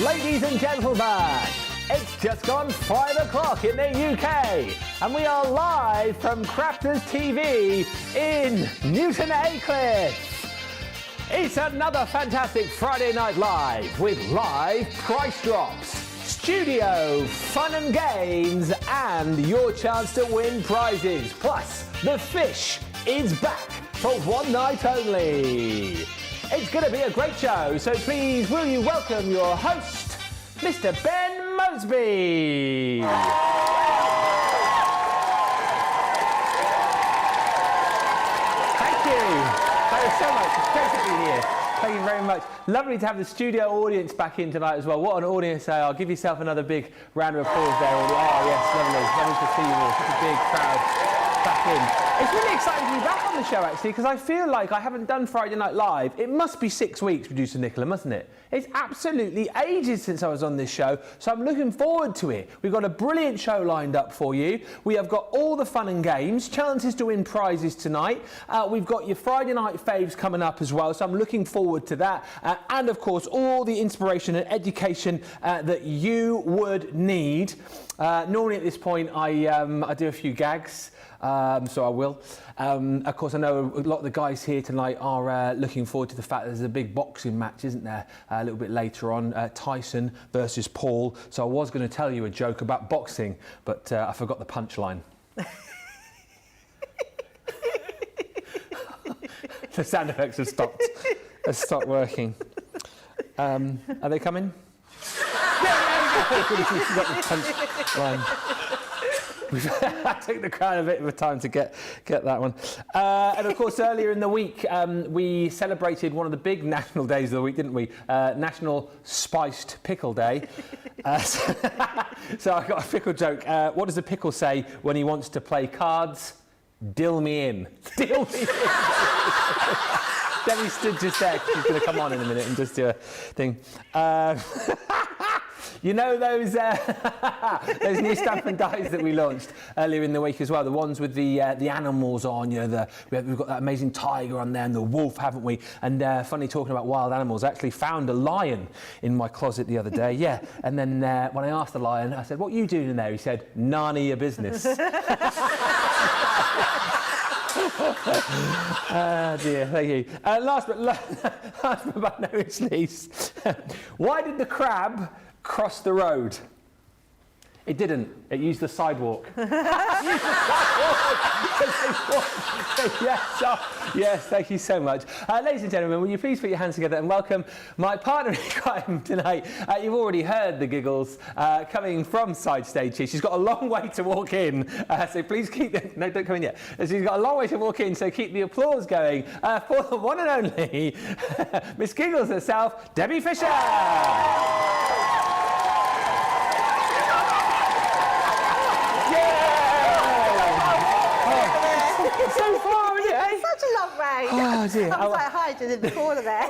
Ladies and gentlemen, it's just gone 5 o'clock in the UK and we are live from Crafters TV in Newton Aycliffe. It's another fantastic Friday Night Live with live price drops, studio fun and games and your chance to win prizes. Plus, the fish is back for one night only. It's going to be a great show, so please will you welcome your host, Mr. Ben Moseby. Thank you so much. It's great to be here. Thank you very much. Lovely to have the studio audience back in tonight as well. What an audience they are. Give yourself another big round of applause there. Oh yes, lovely. Lovely to see you all. Such a big crowd back in. It's really exciting to be back on the show actually, because I feel like I haven't done Friday Night Live. It must be 6 weeks, producer Nicola, mustn't it? It's absolutely ages since I was on this show, so I'm looking forward to it. We've got a brilliant show lined up for you. We have got all the fun and games, chances to win prizes tonight. We've got your Friday night faves coming up as well, so I'm looking forward to that. And of course, all the inspiration and education that you would need. Normally at this point, I do a few gags. So I will. Of course, I know a lot of the guys here tonight are looking forward to the fact that there's a big boxing match, isn't there? A little bit later on, Tyson versus Paul. So I was going to tell you a joke about boxing, but I forgot the punchline. The sound effects have stopped. Have stopped working. Are they coming? Forgot the punchline. I took the crowd a bit of a time to get that one. And of course, earlier in the week, we celebrated one of the big national days of the week, didn't we? National Spiced Pickle Day. So I got a pickle joke. What does a pickle say when he wants to play cards? Dill me in. Dill me in. Debbie stood just there. She's going to come on in a minute and just do a thing. You know those new stamp and dies that we launched earlier in the week as well, the ones with the animals on, you know, we've got that amazing tiger on there and the wolf, haven't we? And funny, talking about wild animals, I actually found a lion in my closet the other day, yeah. And then when I asked the lion, I said, "What are you doing in there?" He said, "None of your business." Dear, thank you. Last but by no least, why did the crab cross the road? It didn't. It used the sidewalk. Yes, thank you so much. Ladies and gentlemen, will you please put your hands together and welcome my partner in crime tonight. You've already heard the giggles coming from side stage here. She's got a long way to walk in, so please keep the... No, don't come in yet. She's got a long way to walk in, so keep the applause going for the one and only Miss Giggles herself, Debbie Fisher. So far, isn't it? Such a long way. Oh dear. I was like hiding in the corner there.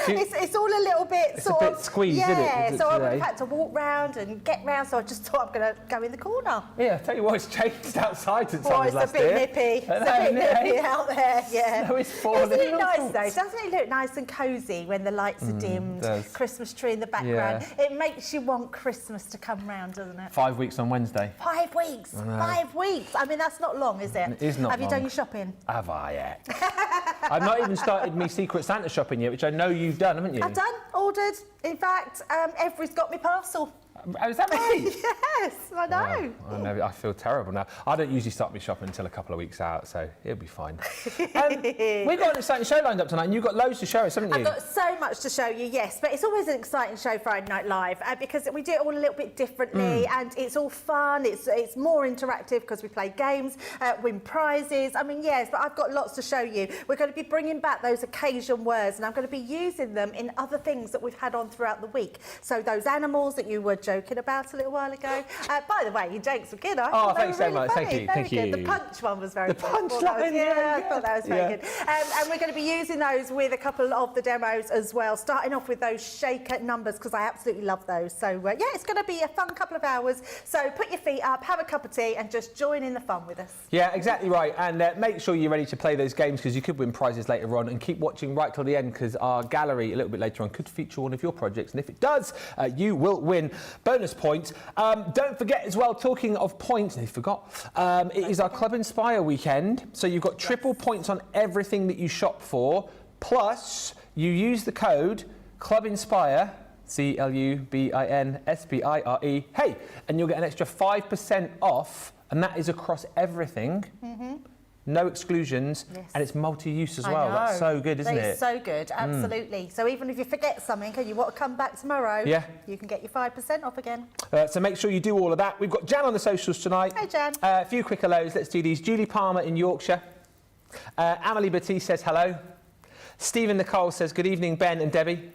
It's all a little bit it's sort of... It's a bit squeezed, isn't it? Yeah, so I would have had to walk round and get round, so I just thought I'm going to go in the corner. Yeah, I tell you what, it's changed outside since I was last year. It's a bit nippy. It's a bit nippy out there, yeah. So it's falling. Isn't it nice though? Doesn't it look nice and cosy when the lights are dimmed, Christmas tree in the background? Yeah. It makes you want Christmas to come round, doesn't it? 5 weeks on Wednesday. 5 weeks. 5 weeks. I mean, that's not long, is it? It is not Have long. you done your shopping? Have I yet? I've not even started me Secret Santa shopping yet, which I know you've done, haven't you? I've done, ordered. In fact, Every's got me parcel. Is that right? Yes, I know. Wow. I know. I feel terrible now. I don't usually start my shopping until a couple of weeks out, so it'll be fine. We've got an exciting show lined up tonight, and you've got loads to show us, haven't you? I've got so much to show you, yes, but it's always an exciting show, Friday Night Live, because we do it all a little bit differently, and it's all fun. It's more interactive because we play games, win prizes. I mean, yes, but I've got lots to show you. We're going to be bringing back those occasion words, and I'm going to be using them in other things that we've had on throughout the week. So those animals that you were just joking about a little while ago. By the way, your jokes were good. I Oh, thought they thanks were so really much. funny. Thank you. Very Thank good. you. The punch one was very The good. punchline, Yeah, I thought that was very yeah. good. And we're going to be using those with a couple of the demos as well, starting off with those shaker numbers, because I absolutely love those. So, yeah, it's going to be a fun couple of hours. So put your feet up, have a cup of tea, and just join in the fun with us. Yeah, exactly right. And make sure you're ready to play those games, because you could win prizes later on. And keep watching right till the end, because our gallery a little bit later on could feature one of your projects. And if it does, you will win bonus points. Don't forget as well, talking of points, I forgot, it is our Club Inspire weekend. So you've got triple points on everything that you shop for. Plus, you use the code Club Inspire, CLUBINSPIRE, hey, and you'll get an extra 5% off, and that is across everything. No exclusions, and it's multi-use as well. That's so good, isn't it? It's so good, absolutely. So even if you forget something and you want to come back tomorrow, you can get your 5% off again. So make sure you do all of that. We've got Jan on the socials tonight. Hey, Jan. A few quick hellos. Let's do these. Julie Palmer in Yorkshire. Amelie Batiste says hello. Stephen Nicole says good evening, Ben and Debbie.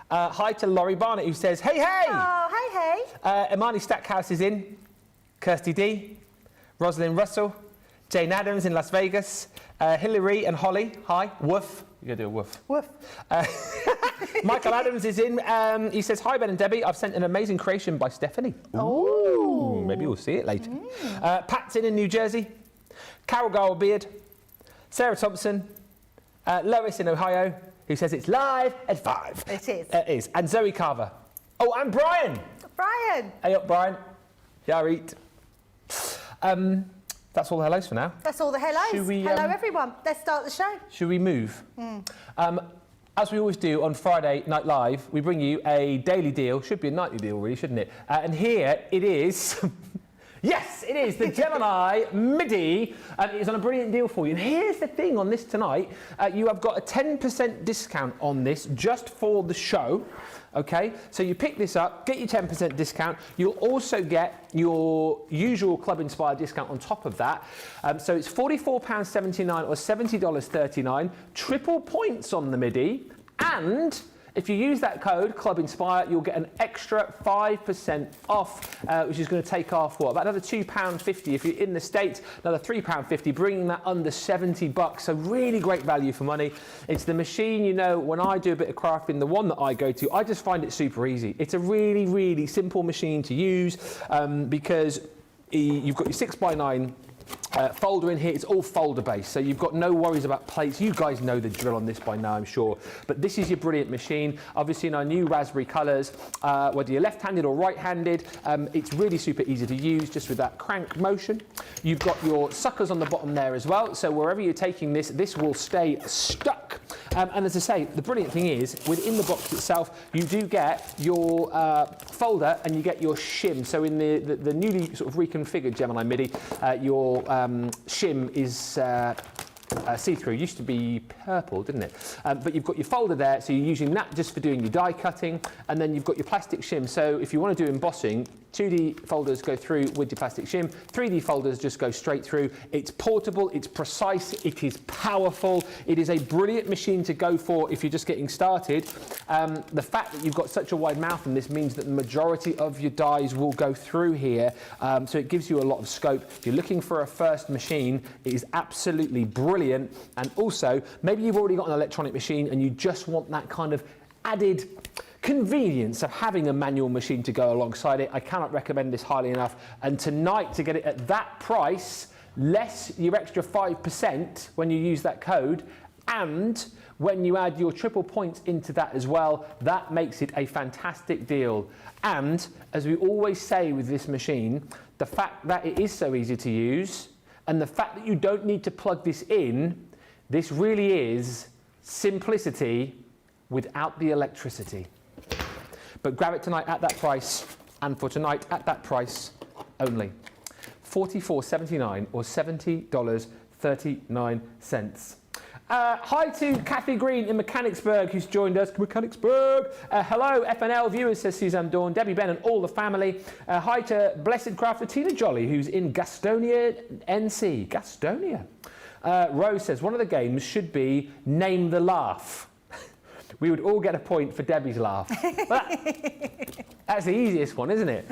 Hi to Laurie Barnett, who says hey, hey. Oh, hey, hey. Imani Stackhouse is in. Kirsty D. Rosalind Russell. Jane Adams in Las Vegas. Hillary and Holly, hi. Woof. You're going to do a woof. Woof. Michael Adams is in. He says, hi, Ben and Debbie. I've sent an amazing creation by Stephanie. Ooh. Maybe we'll see it later. Pat's in New Jersey. Carol Garbeard. Sarah Thompson. Lois in Ohio, who says it's live at 5. It is. It is. And Zoe Carver. Oh, and Brian. Brian. Hey up, Brian. Yarit. That's all the hellos for now. That's all the hellos. Should we, Hello, everyone. Let's start the show. Should we move? As we always do on Friday Night Live, we bring you a daily deal. Should be a nightly deal, really, shouldn't it? And here it is. Yes, it is the Gemini Midi, and it's on a brilliant deal for you. And here's the thing on this tonight. You have got a 10% discount on this just for the show. Okay, so you pick this up, get your 10% discount. You'll also get your usual Club Inspire discount on top of that. So it's £44.79 or $70.39, triple points on the Midi, and if you use that code, Club Inspire, you'll get an extra 5% off, which is going to take off, what, about another £2.50 if you're in the States, another £3.50, bringing that under $70. So really great value for money. It's the machine, you know, when I do a bit of crafting, the one that I go to, I just find it super easy. It's a really, really simple machine to use because you've got your 6x9 folder in here. It's all folder based, so you've got no worries about plates. You guys know the drill on this by now, I'm sure, but this is your brilliant machine, obviously in our new raspberry colors, whether you're left-handed or right-handed. It's really super easy to use just with that crank motion. You've got your suckers on the bottom there as well, so wherever you're taking this, this will stay stuck. And as I say, the brilliant thing is within the box itself you do get your folder and you get your shim. So in the newly sort of reconfigured Gemini Midi, your shim is see-through. Used to be purple, didn't it? But you've got your folder there, so you're using that just for doing your die cutting, and then you've got your plastic shim. So if you want to do embossing, 2D folders go through with your plastic shim, 3D folders just go straight through. It's portable, it's precise, it is powerful. It is a brilliant machine to go for if you're just getting started. The fact that you've got such a wide mouth in this means that the majority of your dies will go through here, so it gives you a lot of scope. If you're looking for a first machine, it is absolutely brilliant. And also, maybe you've already got an electronic machine and you just want that kind of added convenience of having a manual machine to go alongside it. I cannot recommend this highly enough. And tonight, to get it at that price, less your extra 5% when you use that code, and when you add your triple points into that as well, that makes it a fantastic deal. And as we always say with this machine, the fact that it is so easy to use and the fact that you don't need to plug this in, this really is simplicity without the electricity. But grab it tonight at that price, and for tonight at that price only. $44.79 or $70.39. Hi to Kathy Green in Mechanicsburg, who's joined us. Mechanicsburg. Hello, FNL viewers, says Suzanne Dawn, Debbie, Ben, and all the family. Hi to Blessed Crafter Tina Jolly, who's in Gastonia, NC. Gastonia. Rose says one of the games should be Name the Laugh. We would all get a point for Debbie's laugh. That's the easiest one, isn't it?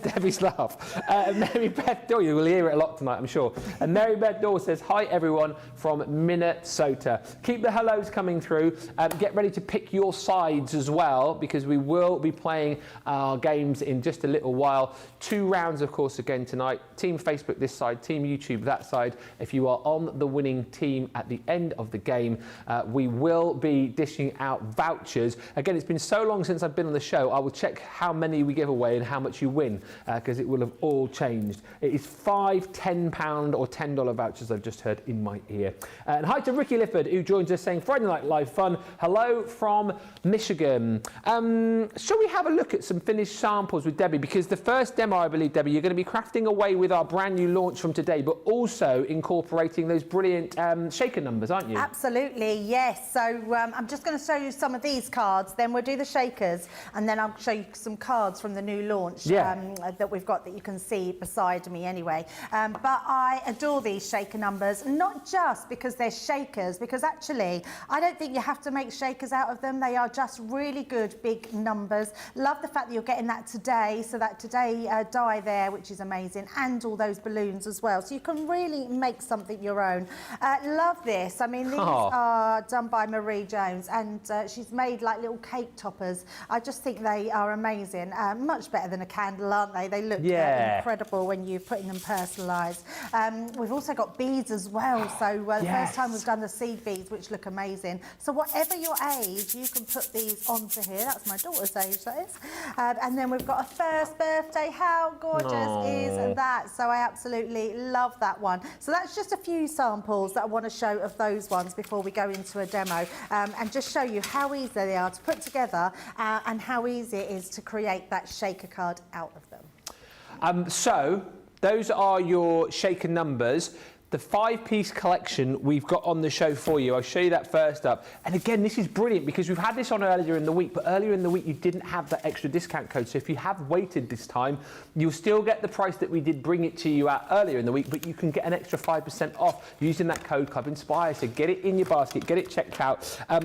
Debbie's laugh. Mary Beth Dawes, you will hear it a lot tonight, I'm sure. And Mary Beth Dawes says, hi everyone from Minnesota. Keep the hellos coming through. Get ready to pick your sides as well, because we will be playing our games in just a little while. 2 rounds, of course, again tonight. Team Facebook this side, Team YouTube that side. If you are on the winning team at the end of the game, we will be dishing out vouchers. Again, it's been so long since I've been on the show, I will check how many we give away and how much you win, because it will have all changed. It is 5 £10 or $10 vouchers I've just heard in my ear. And hi to Ricky Lifford, who joins us saying, Friday Night Live fun. Hello from Michigan. Shall we have a look at some finished samples with Debbie? Because the first demo, I believe, Debbie, you're going to be crafting away with our brand new launch from today, but also incorporating those brilliant shaker numbers, aren't you? Absolutely, yes. So I'm just going to show you some of these cards, then we'll do the shakers, and then I'll show you some cards from the new launch that we've got that you can see beside me anyway. But I adore these shaker numbers, not just because they're shakers, because actually I don't think you have to make shakers out of them. They are just really good big numbers. Love the fact that you're getting that today, so that today die there, which is amazing, and all those balloons as well. So you can really make something your own. Love this. I mean, these are done by Marie Jones, and she's made like little cake toppers. I just think they are amazing. Much better than a candle, aren't they? They look incredible when you're putting them personalised. We've also got beads as well. So the first time we've done the seed beads, which look amazing. So whatever your age, you can put these onto here. That's my daughter's age, that is. And then we've got a first birthday. How gorgeous is that? So I absolutely love that one. So that's just a few samples that I want to show of those ones before we go into a demo, and just show you how easy they are to put together and how easy it is to create that shaker card out of them. So those are your shaker numbers. The 5-piece collection we've got on the show for you. I'll show you that first up. And again, this is brilliant because we've had this on earlier in the week, but earlier in the week you didn't have that extra discount code. So if you have waited this time, you'll still get the price that we did bring it to you at earlier in the week, but you can get an extra 5% off using that code Club Inspire. So get it in your basket, get it checked out.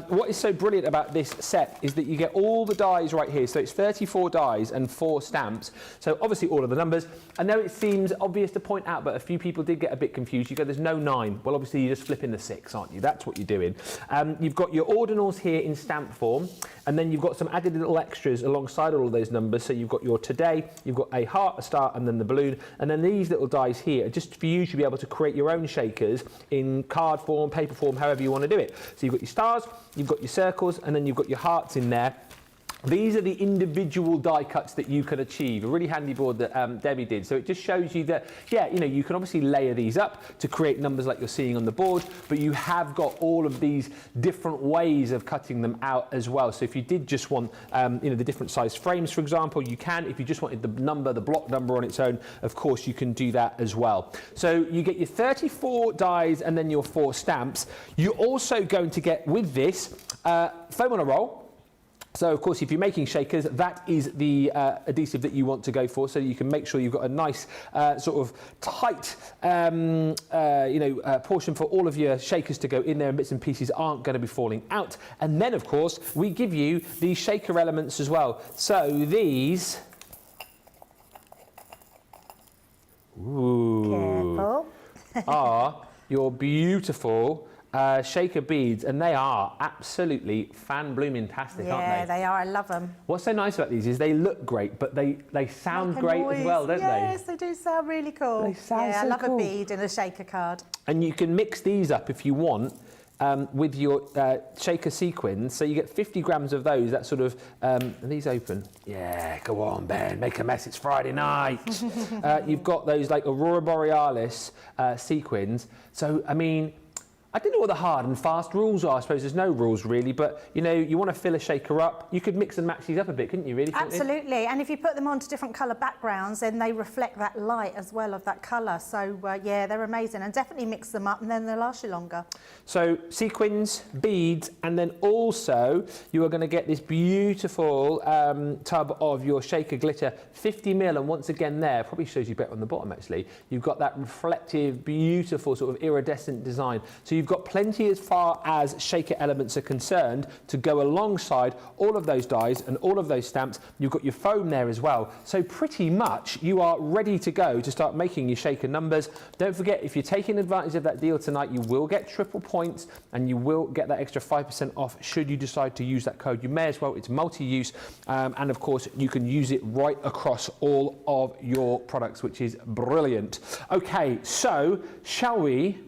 What is so brilliant about this set is that you get all the dies right here. So it's 34 dies and 4 stamps. So obviously all of the numbers. I know it seems obvious to point out, but a few people did get a bit confused. You go, there's no 9. Well, obviously you're just flipping the 6, aren't you? That's what you're doing. You've got your ordinals here in stamp form, and then you've got some added little extras alongside all of those numbers. So you've got your today, you've got a heart, a star, and then the balloon, and then these little dies here are just for you to be able to create your own shakers in card form, paper form, however you want to do it. So you've got your stars, you've got your circles, and then you've got your hearts in there. These are the individual die cuts that you can achieve. A really handy board that Debbie did. So it just shows you that, you can obviously layer these up to create numbers like you're seeing on the board, but you have got all of these different ways of cutting them out as well. So if you did just want, the different size frames, for example, you can. If you just wanted the block number on its own, of course, you can do that as well. So you get your 34 dies and then your 4 stamps. You're also going to get with this foam on a roll. So, of course, if you're making shakers, that is the adhesive that you want to go for, so you can make sure you've got a nice sort of tight, portion for all of your shakers to go in there, and bits and pieces aren't going to be falling out. And then, of course, we give you the shaker elements as well. So these... Careful. are your beautiful... shaker beads, and they are absolutely fan-blooming-tastic, aren't they? Yeah, they are. I love them. What's so nice about these is they look great, but they sound great as well, don't they? Yes, they do sound really cool. They sound so I love cool. a bead in a shaker card. And you can mix these up if you want with your shaker sequins. So you get 50 grams of those. That sort of, are these open? Yeah, go on, Ben, make a mess. It's Friday night. You've got those like Aurora Borealis sequins. So, I mean, I don't know what the hard and fast rules are. I suppose there's no rules really, but you want to fill a shaker up. You could mix and match these up a bit, couldn't you? Really? Absolutely. And if you put them onto different colour backgrounds, then they reflect that light as well of that colour. So they're amazing, and definitely mix them up, and then they'll last you longer. So sequins, beads, and then also you are going to get this beautiful tub of your shaker glitter, 50ml, and once again there, probably shows you better on the bottom actually. You've got that reflective, beautiful sort of iridescent design. So you've got plenty as far as shaker elements are concerned to go alongside all of those dies and all of those stamps. You've got your foam there as well. So pretty much you are ready to go to start making your shaker numbers. Don't forget, if you're taking advantage of that deal tonight, you will get triple points and you will get that extra 5% off should you decide to use that code. You may as well. It's multi-use, and of course you can use it right across all of your products, which is brilliant. Okay, so shall we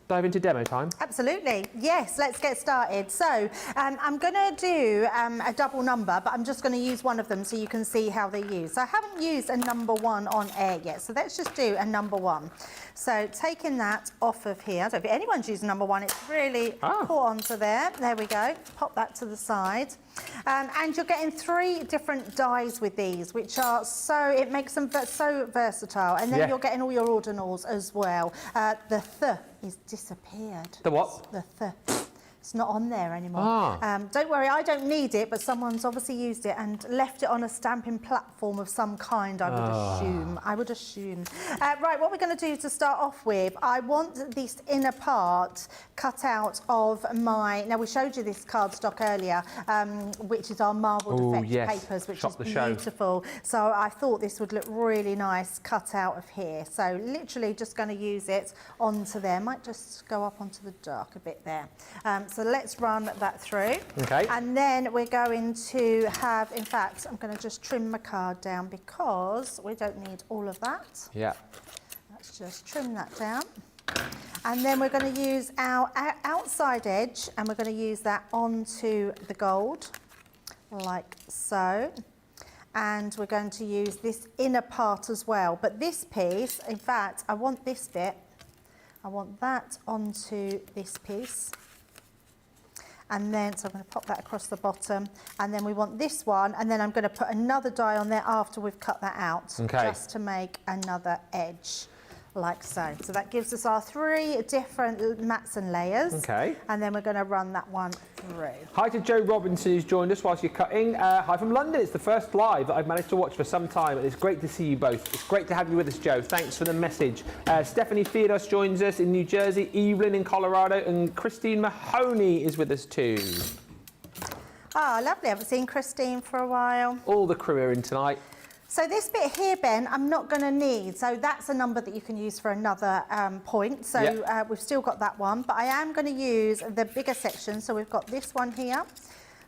dive into demo time? Absolutely. Yes, let's get started. So I'm going to do a double number, but I'm just going to use one of them so you can see how they're used. So I haven't used a number 1 on air yet, so let's just do a number 1. So taking that off of here, so if anyone's using number 1, it's really caught onto there. There we go. Pop that to the side. And you're getting 3 different dies with these, which are it makes them so versatile. And then you're getting all your ordinals as well. The is disappeared. The what? The It's not on there anymore. Don't worry, I don't need it, but someone's obviously used it and left it on a stamping platform of some kind, I would assume. Right, what we're going to do to start off with, I want this inner part cut out of my, now we showed you this cardstock earlier, which is our marbled effect papers, which is beautiful. So I thought this would look really nice cut out of here. So literally just going to use it onto there. Might just go up onto the dark a bit there. So let's run that through. Okay. And then we're going to have, in fact, I'm going to just trim my card down because we don't need all of that. Yeah. Let's just trim that down. And then we're going to use our outside edge and we're going to use that onto the gold, like so. And we're going to use this inner part as well. But this piece, in fact, I want this bit, I want that onto this piece. And then, so I'm going to pop that across the bottom, and then we want this one, and then I'm going to put another die on there after we've cut that out, just to make another edge, like so. So that gives us our 3 different mats and layers. Okay. And then we're going to run that one through. Hi to Joe Robinson, who's joined us whilst you're cutting. Hi from London. It's the first live that I've managed to watch for some time, and it's great to see you both. It's great to have you with us, Joe. Thanks for the message. Stephanie Theodos joins us in New Jersey, Evelyn in Colorado, and Christine Mahoney is with us too. Oh, lovely. I haven't seen Christine for a while. All the crew are in tonight. So this bit here, Ben, I'm not going to need. So that's a number that you can use for another point. So we've still got that one, but I am going to use the bigger section. So we've got this one here.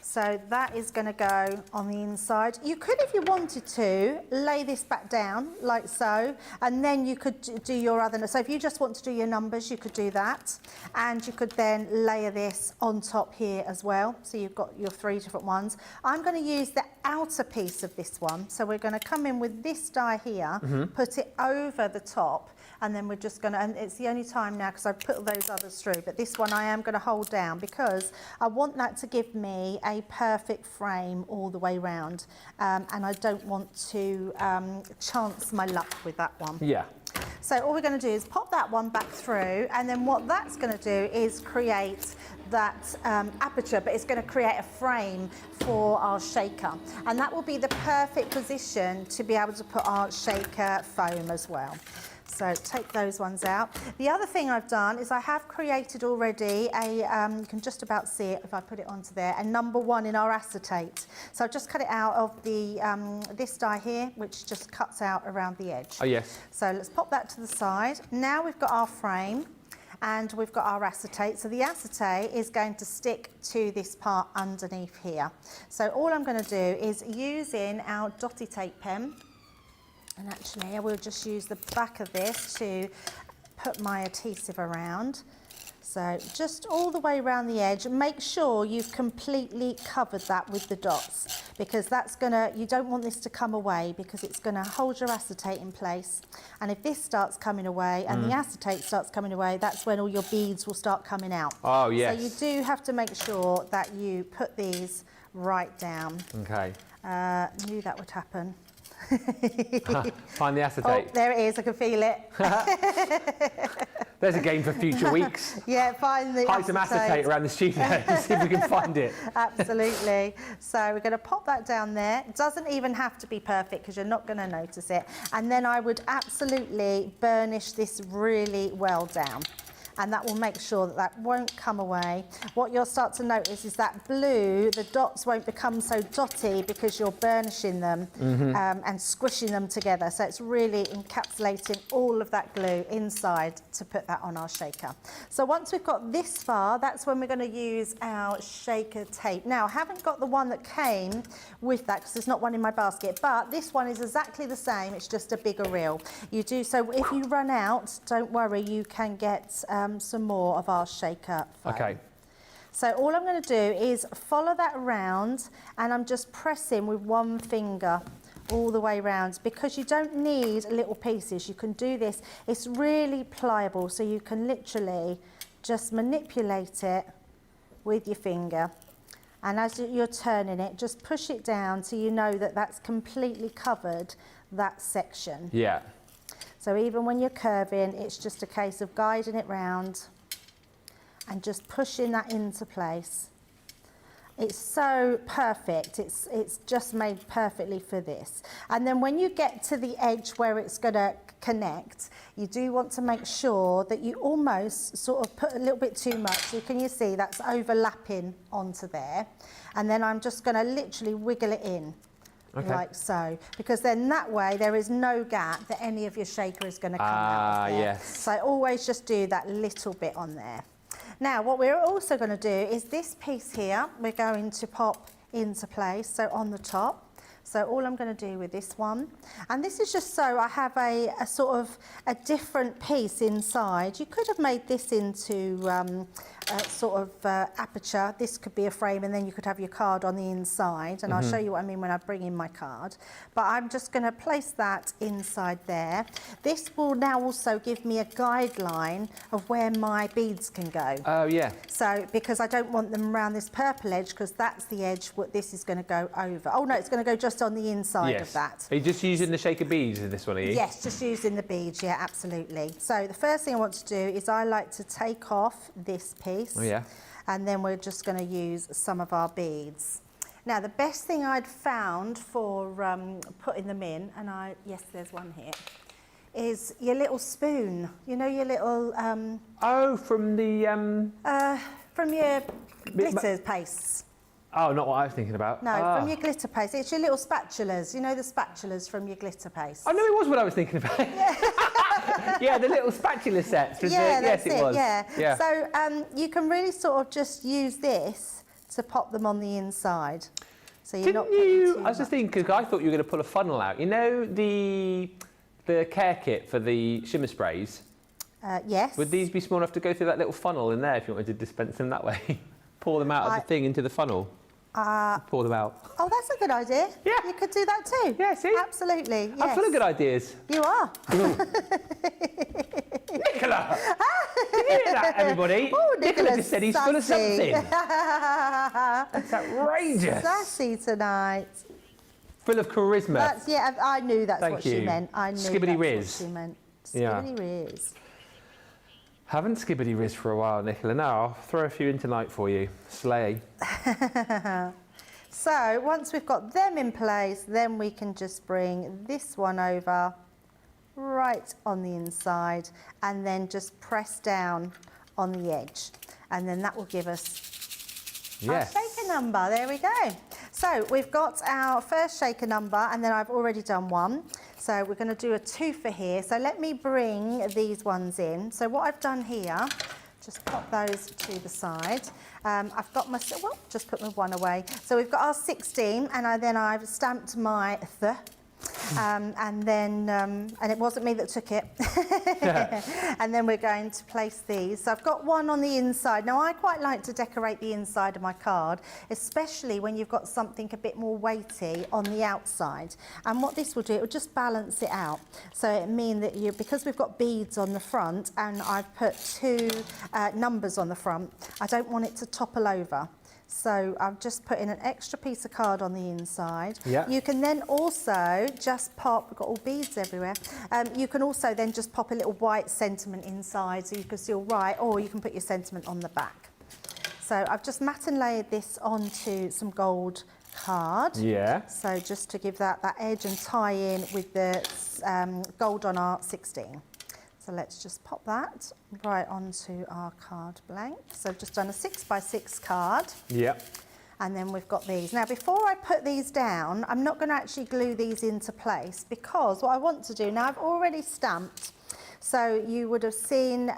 So that is going to go on the inside. You could, if you wanted to, lay this back down like so, and then you could do your other. So if you just want to do your numbers, you could do that. And you could then layer this on top here as well. So you've got your 3 different ones. I'm going to use the outer piece of this one. So we're going to come in with this die here, put it over the top, and then we're just going to, and it's the only time now because I've put those others through, but this one I am going to hold down because I want that to give me a perfect frame all the way round, and I don't want to chance my luck with that one. Yeah. So all we're going to do is pop that one back through, and then what that's going to do is create that aperture, but it's going to create a frame for our shaker, and that will be the perfect position to be able to put our shaker foam as well. So take those ones out. The other thing I've done is I have created already a, you can just about see it if I put it onto there, a number 1 in our acetate. So I've just cut it out of the this die here, which just cuts out around the edge. Oh yes. So let's pop that to the side. Now we've got our frame and we've got our acetate. So the acetate is going to stick to this part underneath here. So all I'm going to do is using our dotty tape pen. And actually, I will just use the back of this to put my adhesive around. So just all the way around the edge. Make sure you've completely covered that with the dots, because that's gonna, you don't want this to come away because it's gonna hold your acetate in place. And if this starts coming away and the acetate starts coming away, that's when all your beads will start coming out. Oh, yes. So you do have to make sure that you put these right down. Okay. Knew that would happen. Find the acetate. Oh, there it is. I can feel it. There's a game for future weeks. Yeah, find the hide some acetate around the studio and see if we can find it. Absolutely. So we're going to pop that down there. It doesn't even have to be perfect because you're not going to notice it. And then I would absolutely burnish this really well down. and that will make sure that that won't come away. What you'll start to notice is that blue, the dots won't become so dotty because you're burnishing them and squishing them together. So it's really encapsulating all of that glue inside to put that on our shaker. So once we've got this far, that's when we're going to use our shaker tape. Now, I haven't got the one that came with that because there's not one in my basket, but this one is exactly the same. It's just a bigger reel. You do so if you run out, don't worry, you can get some more of our shaker foam. Okay. So all I'm going to do is follow that around, and I'm just pressing with one finger all the way around, because you don't need little pieces. You can do this. It's really pliable, so you can literally just manipulate it with your finger. And as you're turning it, just push it down so you know that that's completely covered that section. Yeah. So even when you're curving, it's just a case of guiding it round and just pushing that into place. It's so perfect. It's just made perfectly for this. And then when you get to the edge where it's going to connect, you do want to make sure that you almost sort of put a little bit too much. So can you see that's overlapping onto there? And then I'm just going to literally wiggle it in. Okay. Like so, because then that way there is no gap that any of your shaker is going to come out of there. Yes. So always just do that little bit on there. Now what we're also going to do is this piece here, we're going to pop into place, so on the top. So all I'm going to do with this one, and this is just so I have a sort of a different piece inside. You could have made this into a sort of aperture. This could be a frame, and then you could have your card on the inside, and I'll show you what I mean when I bring in my card. But I'm just going to place that inside there. This will now also give me a guideline of where my beads can go. Oh, yeah. So, because I don't want them around this purple edge, because that's the edge what this is going to go over. Oh no, it's going to go just on the inside of that. Are you just using the shaker beads in this one, are you? Yes, just using the beads, yeah, absolutely. So the first thing I want to do is I like to take off this piece. Oh, yeah. And then we're just going to use some of our beads. Now, the best thing I'd found for putting them in, and yes, there's one here, is your little spoon. You know, your little... oh, from the... from your glitter pastes. Oh, not what I was thinking about. No, from your glitter paste. It's your little spatulas. You know the spatulas from your glitter paste. I know it was what I was thinking about. Yeah, the little spatula sets. Yes, it was. Yeah. So you can really sort of just use this to pop them on the inside. So you're not putting too much. I was just thinking, because I thought you were going to pull a funnel out. You know the care kit for the shimmer sprays? Yes. Would these be small enough to go through that little funnel in there if you wanted to dispense them that way? Pour them out of the thing into the funnel. Pour them out. Oh, that's a good idea. Yeah. You could do that too. Yeah, see? Absolutely. Yes. I'm full of good ideas. You are. Nicola! Did you hear that, everybody? Oh, Nicola just said he's full of sassy. something. That's outrageous. Sassy tonight. Full of charisma. I knew that's Thank what you. she meant. I knew Skibbity that's Riz. what she meant. Yeah. Skibbity Riz. Haven't skibbity riz for a while, Nicola. Now I'll throw a few in tonight for you. Slay. So once we've got them in place, then we can just bring this one over right on the inside and then just press down on the edge. And then that will give us our shaker number. There we go. So we've got our first shaker number, and then I've already done one. So we're going to do a two for here. So let me bring these ones in. So what I've done here, just pop those to the side. I've got my, well, just put my one away. So we've got our 16, and then I've stamped my and it wasn't me that took it. And then we're going to place these. So I've got one on the inside. Now I quite like to decorate the inside of my card, especially when you've got something a bit more weighty on the outside. And what this will do, it will just balance it out. So it means that because we've got beads on the front and I've put two numbers on the front, I don't want it to topple over. So I've just put in an extra piece of card on the inside. Yeah. You can then also just pop, we've got all beads everywhere, you can also then just pop a little white sentiment inside so you can still write, or you can put your sentiment on the back. So I've just matte and layered this onto some gold card. Yeah. So just to give that edge and tie in with the gold on our 16. So let's just pop that right onto our card blank. So I've just done a 6x6 card. Yep. And then we've got these. Now, before I put these down, I'm not going to actually glue these into place, because what I want to do, now I've already stamped, so you would have seen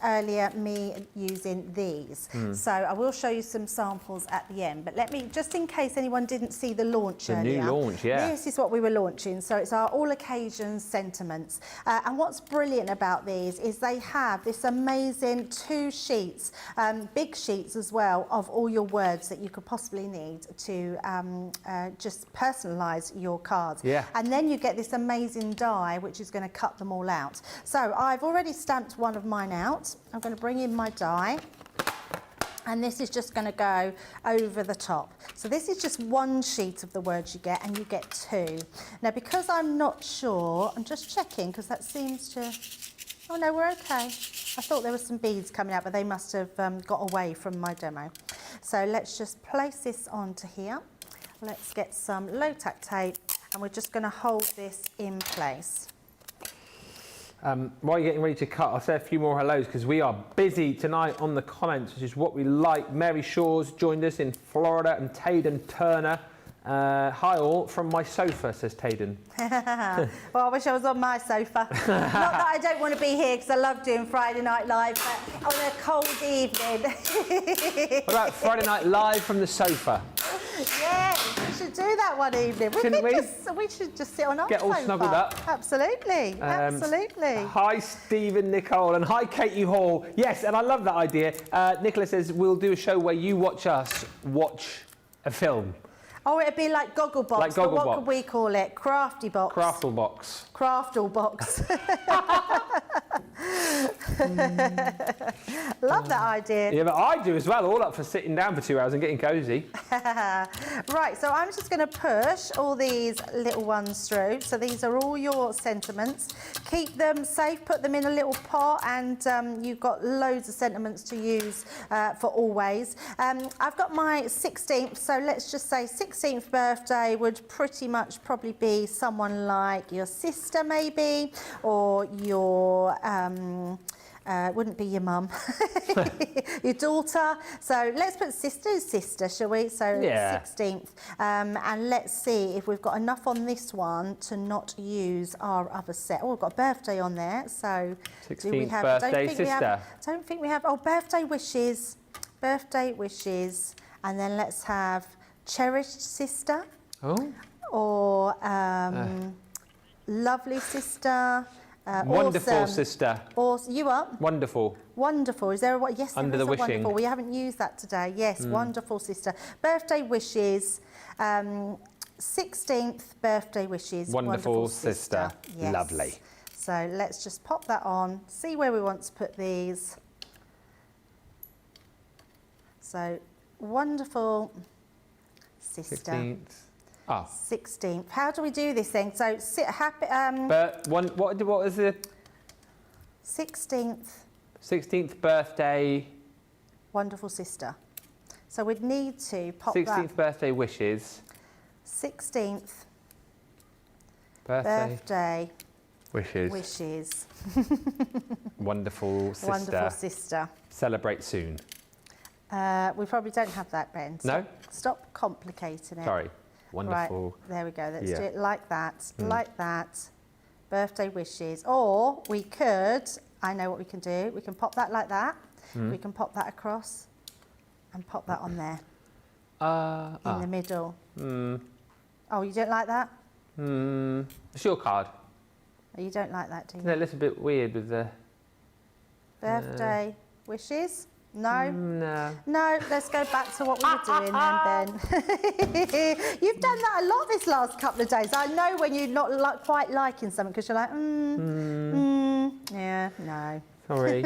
earlier me using these. So I will show you some samples at the end, but let me, just in case anyone didn't see the launch earlier. The new launch, yeah. This is what we were launching. So it's our all occasions sentiments. And what's brilliant about these is they have this amazing 2 sheets, big sheets as well, of all your words that you could possibly need to just personalise your cards. Yeah. And then you get this amazing die, which is going to cut them all out. So I've already stamped one of mine out. I'm going to bring in my die. And this is just going to go over the top. So this is just 1 sheet of the words you get, and you get 2. Now, because I'm not sure, I'm just checking, because that seems to... Oh, no, we're okay. I thought there were some beads coming out, but they must have got away from my demo. So let's just place this onto here. Let's get some low-tack tape, and we're just going to hold this in place. While you're getting ready to cut, I'll say a few more hellos, because we are busy tonight on the comments, which is what we like. Mary Shaw's joined us in Florida, and Tayden Turner. Hi all, from my sofa, says Tayden. Well, I wish I was on my sofa. Not that I don't want to be here, because I love doing Friday Night Live, but on a cold evening. What about Friday Night Live from the sofa? Yeah, we should do that one evening. Shouldn't we? We should just sit on our Get all sofa. snuggled up. Absolutely, absolutely. Hi Stephen, Nicole, and hi Katie Hall. Yes, and I love that idea. Nicola says we'll do a show where you watch us watch a film. Oh, it'd be like Gogglebox, Like but what Gogglebox. could we call it? Crafty box. Craftlebox. Craftlebox. Love that idea. Yeah, but I do as well, all up for sitting down for 2 hours and getting cosy. Right, so I'm just going to push all these little ones through. So these are all your sentiments. Keep them safe, put them in a little pot, and you've got loads of sentiments to use for always. I've got my 16th, so let's just say 16th birthday would pretty much probably be someone like your sister maybe, or your... wouldn't be your mum, your daughter. So let's put sister, shall we? So yeah. 16th. And let's see if we've got enough on this one to not use our other set. Oh, we've got a birthday on there. So 16th do we have, birthday sister. Don't think we have, oh, birthday wishes. And then let's have cherished sister. Oh. Or lovely sister. Wonderful awesome. Sister. Awesome. You are? Wonderful. Wonderful. Is there a what? Yes, Under there is the a wishing. wonderful. We haven't used that today. Yes, wonderful sister. Birthday wishes. 16th birthday wishes. Wonderful sister. Yes. Lovely. So let's just pop that on. See where we want to put these. So wonderful sister. 16th. Oh. 16th. How do we do this then? So sit happy. But what was the 16th birthday? Wonderful sister. So we'd need to pop 16th that. birthday wishes. 16th birthday wishes. Wonderful sister. Wonderful sister. Celebrate soon. We probably don't have that, Ben. No? Stop complicating it. Sorry. Wonderful. Right, there we go. Let's Yeah. do it like that. Like that. Birthday wishes. Or we could, I know what we can do. We can pop that like that. We can pop that across and pop that on there. In the middle. Oh, you don't like that? It's your card. Oh, you don't like that, do you? Isn't it a little bit weird with the... Birthday wishes? No? No. No, let's go back to what we were doing then, Ben. You've done that a lot this last couple of days. I know when you're not quite liking something because you're like, yeah, no. Sorry.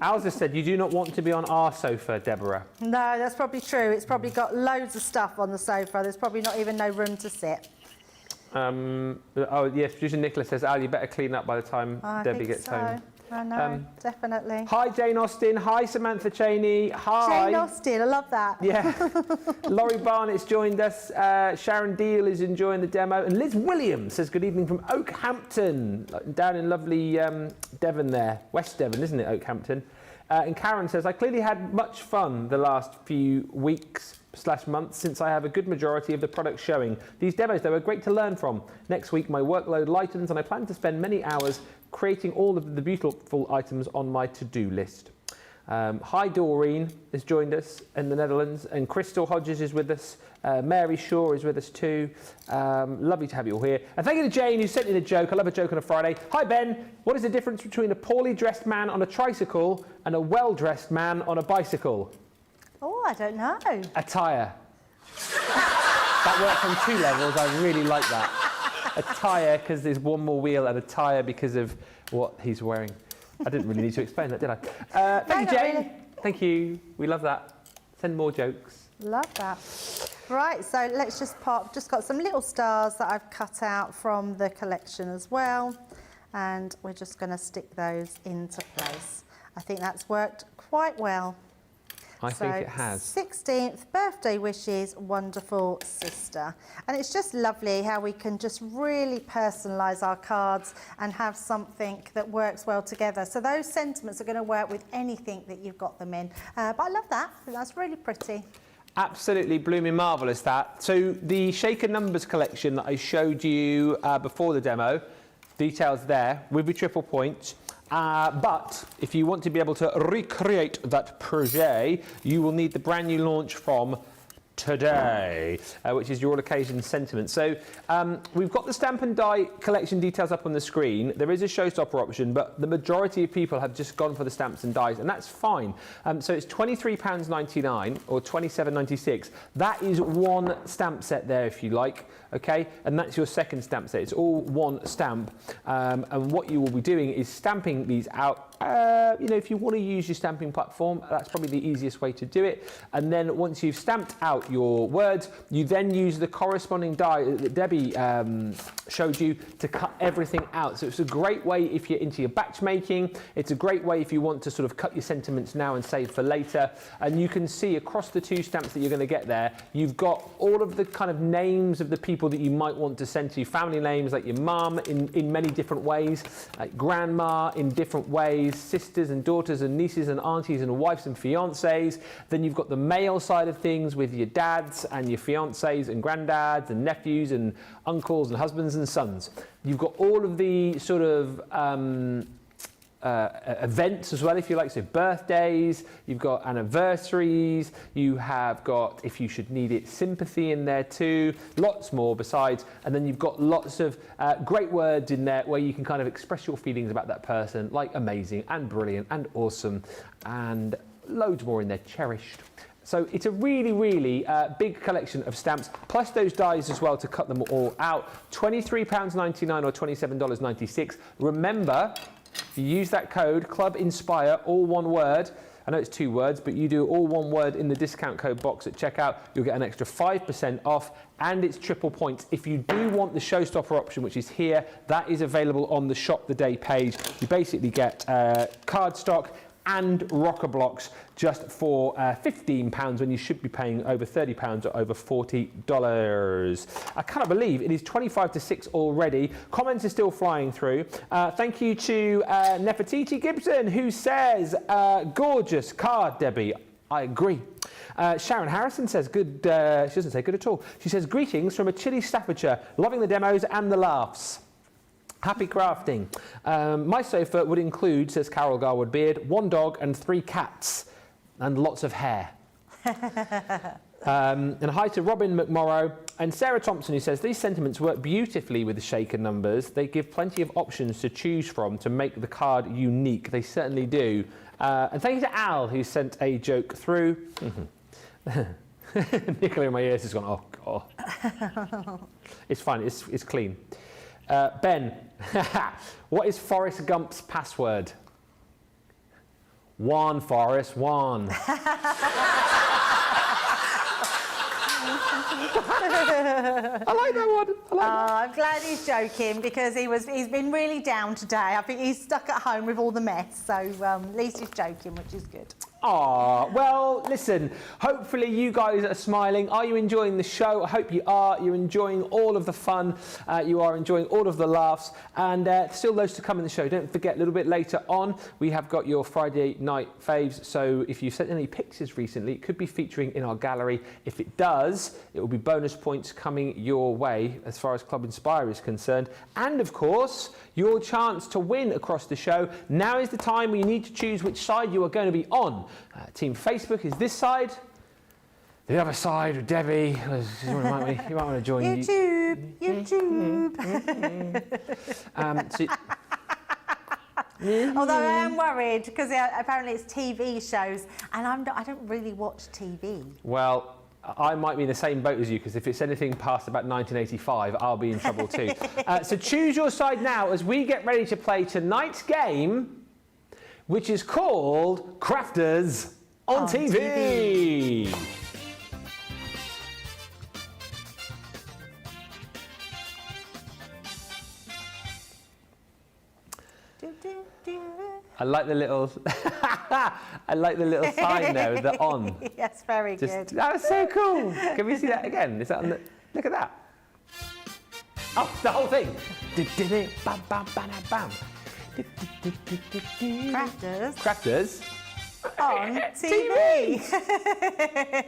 Alza said, you do not want to be on our sofa, Deborah. No, that's probably true. It's probably got loads of stuff on the sofa. There's probably not even no room to sit. Oh, yes, producer Nicola says, Al, you better clean up by the time I Debbie think gets so. home. I know, definitely. Hi, Jane Austen. Hi, Samantha Cheney. Hi. Jane Austen, I love that. Yeah. Laurie Barnett's joined us. Sharon Deal is enjoying the demo. And Liz Williams says good evening from Oakhampton, down in lovely Devon there. West Devon, isn't it, Oakhampton? And Karen says, I clearly had much fun the last few weeks/months since I have a good majority of the products showing. These demos, though, are great to learn from. Next week, my workload lightens and I plan to spend many hours creating all of the beautiful items on my to-do list. Hi, Doreen has joined us in the Netherlands, and Crystal Hodges is with us. Mary Shaw is with us too. Lovely to have you all here. And thank you to Jane, who sent in a joke. I love a joke on a Friday. Hi, Ben. What is the difference between a poorly dressed man on a tricycle and a well-dressed man on a bicycle? Oh, I don't know. Attire. That works on 2 levels. I really like that. A tyre because there's one more wheel, and a tyre because of what he's wearing. I didn't really need to explain that, did I? Thank you, Jane. Really. Thank you. We love that. Send more jokes. Love that. Right, so let's just pop, just got some little stars that I've cut out from the collection as well. And we're just going to stick those into place. I think that's worked quite well. I think it has. 16th birthday wishes, wonderful sister. And it's just lovely how we can just really personalise our cards and have something that works well together. So those sentiments are going to work with anything that you've got them in. But I love that. I think that's really pretty. Absolutely blooming marvellous, that. So the Shaker Numbers collection that I showed you before the demo, details there with your triple points. But if you want to be able to recreate that projet, you will need the brand new launch from today, which is your all occasion sentiment. So we've got the stamp and die collection details up on the screen. There is a showstopper option, but the majority of people have just gone for the stamps and dies, and that's fine. So it's £23.99 or £27.96. That is one stamp set there, if you like. Okay, and that's your second stamp set. It's all one stamp, and what you will be doing is stamping these out. You know, if you want to use your stamping platform, that's probably the easiest way to do it. And then once you've stamped out your words, you then use the corresponding die that Debbie showed you to cut everything out. So it's a great way if you're into your batch making. It's a great way if you want to sort of cut your sentiments now and save for later. And you can see across the 2 stamps that you're going to get there, you've got all of the kind of names of the people that you might want to send to you, family names like your mum in many different ways, like grandma in different ways, sisters and daughters and nieces and aunties and wives and fiancés. Then you've got the male side of things with your dads and your fiancés and granddads and nephews and uncles and husbands and sons. You've got all of the sort of events as well, if you like, so birthdays, you've got anniversaries, you have got, if you should need it, sympathy in there too, lots more besides, and then you've got lots of great words in there where you can kind of express your feelings about that person, like amazing and brilliant and awesome, and loads more in there, cherished. So it's a really, really big collection of stamps, plus those dies as well to cut them all out. £23.99 or $27.96. Remember, if you use that code, Club Inspire, all one word. I know it's 2 words, but you do all one word in the discount code box at checkout, you'll get an extra 5% off, and it's triple points. If you do want the showstopper option, which is here, that is available on the Shop the Day page. You basically get cardstock and rocker blocks just for £15 when you should be paying over £30 or over $40. I cannot believe it is 25 to 6 already. Comments are still flying through. Thank you to Nefertiti Gibson, who says, gorgeous card, Debbie. I agree. Sharon Harrison says, good, she doesn't say good at all. She says, greetings from a chilly Staffordshire, loving the demos and the laughs. Happy crafting. My sofa would include, says Carol Garwood Beard, 1 dog and 3 cats and lots of hair. And hi to Robin McMorrow and Sarah Thompson, who says these sentiments work beautifully with the shaker numbers. They give plenty of options to choose from to make the card unique. They certainly do. And thank you to Al, who sent a joke through. Nicola in my ears has gone, oh God. It's fine, it's clean. Ben, what is Forrest Gump's password? 1, Forrest, 1. I like that one. I'm glad he's joking because he's been really down today. I think he's stuck at home with all the mess. So at least he's joking, which is good. Well, listen, hopefully you guys are smiling. Are you enjoying the show? I hope you are. You're enjoying all of the fun. You are enjoying all of the laughs. And still loads to come in the show. Don't forget, a little bit later on, we have got your Friday night faves. So if you've sent any pictures recently, it could be featuring in our gallery. If it does, it will be bonus points coming your way as far as Club Inspire is concerned. And of course, your chance to win across the show. Now is the time when you need to choose which side you are going to be on. Team Facebook is this side. The other side with Debbie. You might want to join YouTube. Although I am worried because apparently it's TV shows, and I don't really watch TV. Well, I might be in the same boat as you, because if it's anything past about 1985, I'll be in trouble too. So choose your side now as we get ready to play tonight's game, which is called Crafters on TV. I like the little sign there with the on. Yes, very good. That was so cool. Can we see that again? Is that on the, look at that. Oh, the whole thing. Bam, bam, bam, bam. Crafters on TV.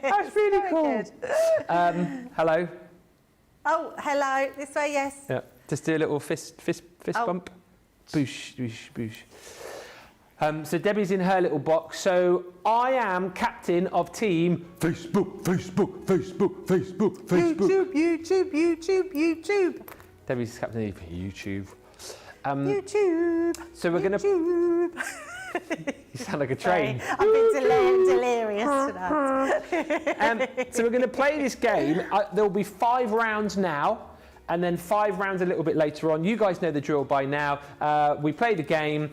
That's really cool. Hello. Oh, hello. This way, yes. Yeah. Just do a little fist bump. Boosh, boosh, boosh. So Debbie's in her little box. So I am captain of team Facebook. YouTube. Debbie's captain of YouTube. YouTube. So we're going to... You sound like a train. Sorry, I've been delirious tonight. So we're going to play this game. There will be 5 rounds now, and then 5 rounds a little bit later on. You guys know the drill by now. We play the game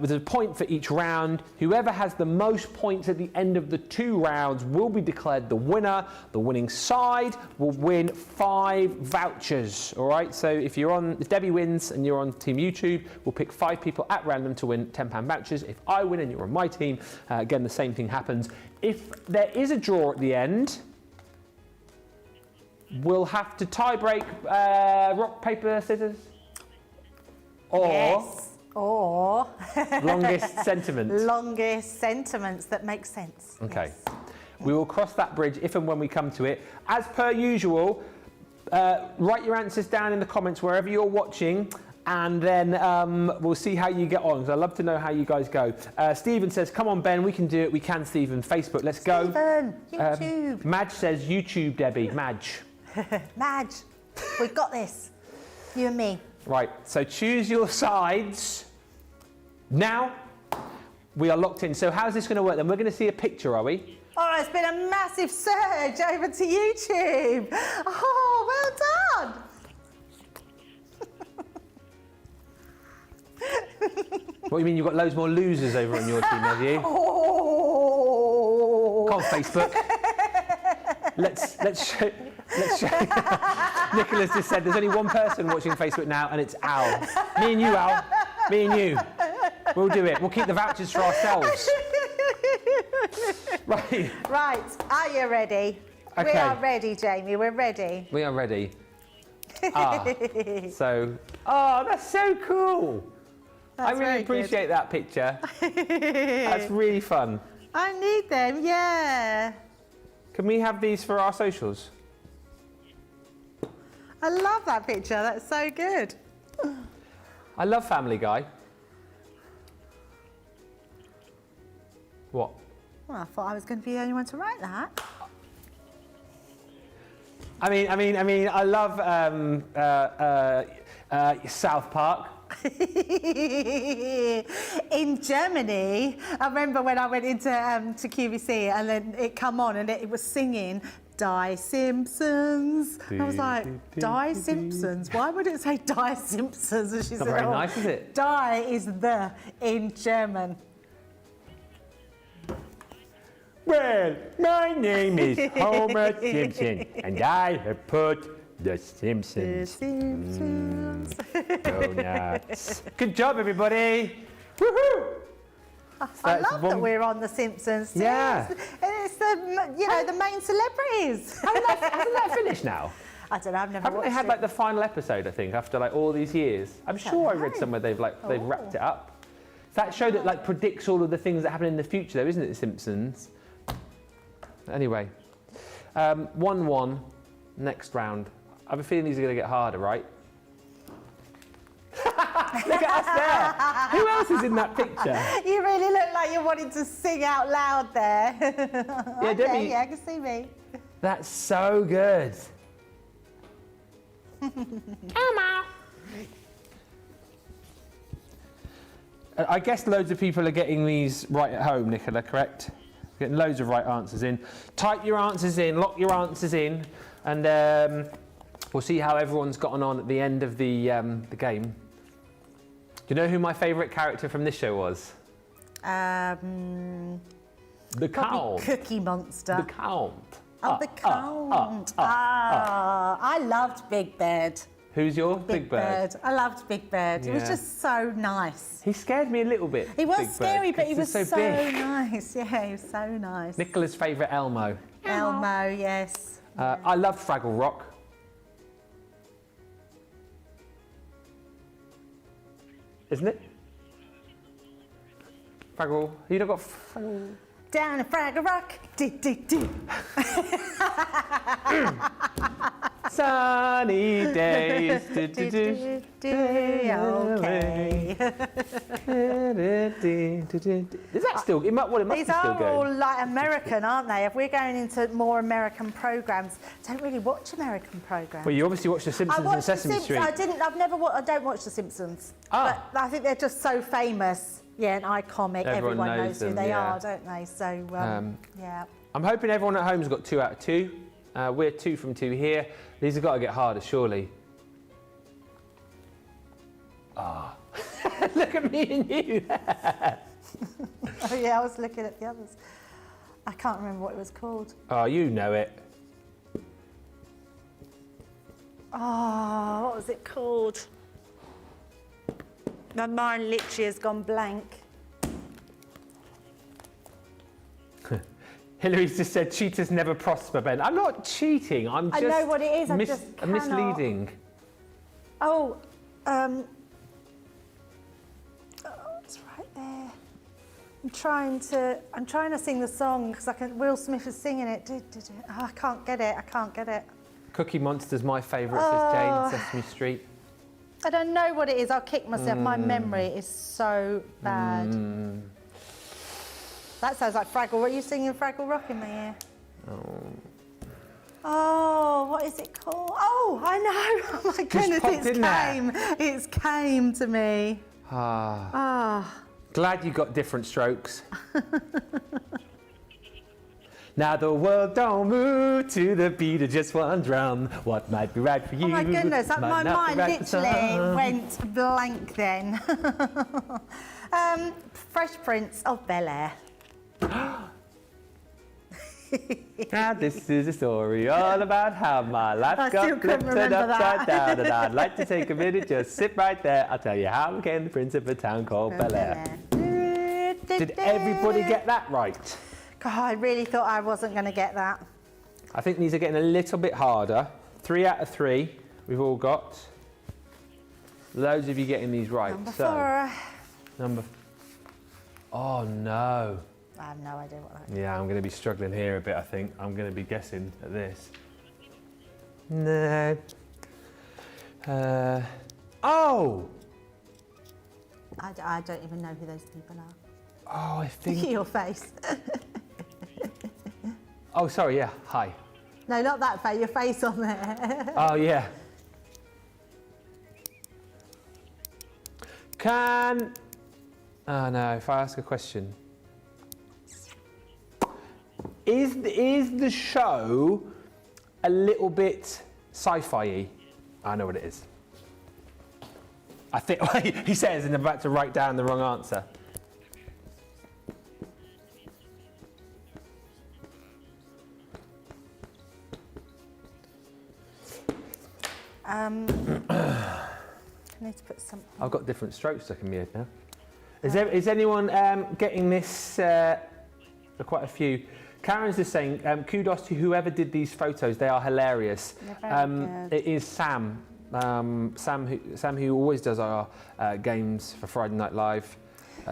with a point for each round. Whoever has the most points at the end of the 2 rounds will be declared the winner. The winning side will win 5 vouchers. All right. So if Debbie wins and you're on Team YouTube, we'll pick 5 people at random to win £10 vouchers. If I win and you're on my team, again the same thing happens. If there is a draw at the end, we'll have to tie break, rock, paper, scissors, or longest sentiment. Longest sentiments that make sense. Okay. Yes. We will cross that bridge if and when we come to it. As per usual, write your answers down in the comments wherever you're watching, and then we'll see how you get on, because I'd love to know how you guys go. Stephen says, come on, Ben, we can do it. We can, Stephen. Facebook, let's go. Stephen, YouTube. Madge says, YouTube, Debbie. Madge. Madge, we've got this. You and me. Right, so choose your sides. Now, we are locked in. So how's this going to work then? We're going to see a picture, are we? Oh, it's been a massive surge over to YouTube. Oh, well done. What do you mean, you've got loads more losers over on your team, have you? Oh. Come on, Facebook. Let's show. Nicola's just said there's only one person watching Facebook now, and it's Al. Me and you, Al. Me and you. We'll do it. We'll keep the vouchers for ourselves. Right. Right. Are you ready? Okay. We are ready, Jamie. We're ready. We are ready. That's so cool. I really appreciate that picture. That's really fun. I need them, yeah. Can we have these for our socials? I love that picture. That's so good. I love Family Guy. What? Well, I thought I was going to be the only one to write that. I love South Park. In Germany, I remember when I went into to QVC and then it come on and it was singing Die Simpsons. I was like, Die Simpsons? Why would it say Die Simpsons? And she said, Not very nice, is it? Die is the in German. Well, my name is Homer Simpson, and I have put The Simpsons. Go nuts. Good job, everybody. Woohoo! I love that we're on The Simpsons. Yeah. It's the, you know, the main celebrities. Hasn't that finished now? I don't know, I've never Haven't watched they had it. like the final episode, I think, after like all these years? I'm sure I read somewhere they've wrapped it up. It's that show that like predicts all of the things that happen in the future though, isn't it, The Simpsons? Anyway, 1-1, next round. I have a feeling these are going to get harder, right? Look at us there. Who else is in that picture? You really look like you're wanting to sing out loud there. Yeah, Debbie. Okay, yeah, I can see me. That's so good. I guess loads of people are getting these right at home, Nicola, correct? Getting loads of right answers in. Type your answers in, lock your answers in, and we'll see how everyone's gotten on at the end of the game. Do you know who my favourite character from this show was? The Count. Cookie Monster. The Count. Oh, the Count. I loved Big Bird. Who's your Big Bird? I loved Big Bird. It was Yeah. just so nice. He scared me a little bit. He was Big Bird, scary, but 'cause he was he's so big. nice. Yeah, he was so nice. Nicola's favourite Elmo. Elmo, yes. I loved Fraggle Rock. Isn't it? Fraggle. You don't got Fraggle. Down in Fraggle Rock. Do. Sunny days. Okay. Is that still? It must These be still are all going. like American, aren't they? If we're going into more American programs, I don't really watch American programs. Well, you obviously watched The I Simpsons and watched The Sesame Simpsons. Street. I don't watch The Simpsons. Ah. But I think they're just so famous. Yeah, an iComic. Everyone Everyone knows knows who them, they yeah. are, don't they? So, yeah. I'm hoping everyone at home's got 2 out of 2. We're 2 from 2 here. These have got to get harder, surely. Ah. Look at me and you. Oh, yeah, I was looking at the others. I can't remember what it was called. Oh, you know it. Oh, what was it called? My mind literally has gone blank. Hillary's just said cheaters never prosper, Ben. I'm not cheating. I'm just. I know what it is. I just cannot. misleading. Oh, it's right there. I'm trying to sing the song because Will Smith is singing it. Oh, I can't get it. Cookie Monster's my favourite, says Jane, Sesame Street. I don't know what it is. I'll kick myself. My memory is so bad. That sounds like Fraggle. What are you singing Fraggle Rock in my ear? Oh, what is it called? Oh, I know. Oh my goodness, It's came to me. Glad you got different strokes. Now the world don't move to the beat of just one drum. What might be right for you? Oh my goodness, might my not be mind right for some. literally went blank then. Fresh Prince of Bel-Air. Now this is a story all about how my life I still got couldn't flipped and remember upside that. down. And I'd like to take a minute, just sit right there. I'll tell you how I became the prince of a town called Bel-Air. Did everybody get that right? God, I really thought I wasn't going to get that. I think these are getting a little bit harder. 3 out of 3 we've all got. Loads of you getting these right. Number so, 4. Oh no. I have no idea what that is. Yeah, I'm going to be struggling here a bit, I think. I'm going to be guessing at this. No. Oh! I don't even know who those people are. Oh, I Look at think... your face. Oh, sorry, yeah. Hi. No, not that face, your face on there. Oh, yeah. Can... Oh, no, if I ask a question. Is the show a little bit sci-fi-y? I know what it is. I think he says, and I'm about to write down the wrong answer. I need to put something. I've got different strokes stuck in my head now. Is anyone getting this? Quite a few. Karen's just saying, kudos to whoever did these photos. They are hilarious. It is Sam. Sam who always does our games for Friday Night Live.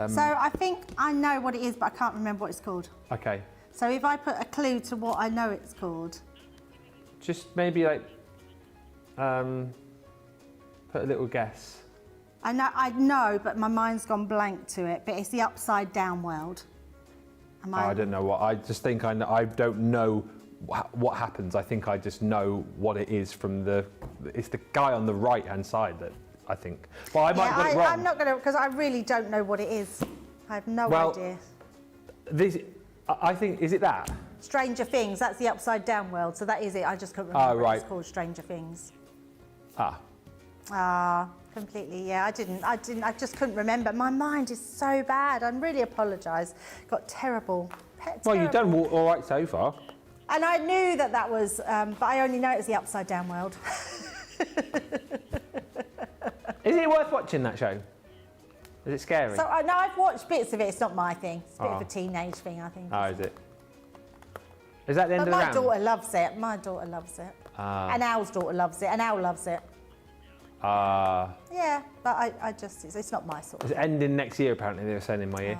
So I think I know what it is, but I can't remember what it's called. Okay. So if I put a clue to what I know it's called. Just maybe like, put a little guess. I know, but my mind's gone blank to it. But it's the upside down world. I don't know what. I just think I know. I don't know what happens. I think I just know what it is from the. It's the guy on the right hand side that I think. But I might get it wrong. I'm not going to, because I really don't know what it is. I have no idea. I think, is it that? Stranger Things. That's the upside down world. So that is it. I just couldn't remember. Right. It's called Stranger Things. Completely, yeah, I just couldn't remember. My mind is so bad. I really apologise. Got terrible. Well, you've done all right so far. And I knew that was, but I only know it's the upside down world. Is it worth watching that show? Is it scary? So I know I've watched bits of it. It's not my thing. It's a bit of a teenage thing, I think. Oh, is it? Is that the end of the round? My daughter loves it. My daughter loves it. And Al's daughter loves it. And Al loves it. Yeah, but I just, it's not my sort of thing. It's ending next year, apparently, they were saying in my ear.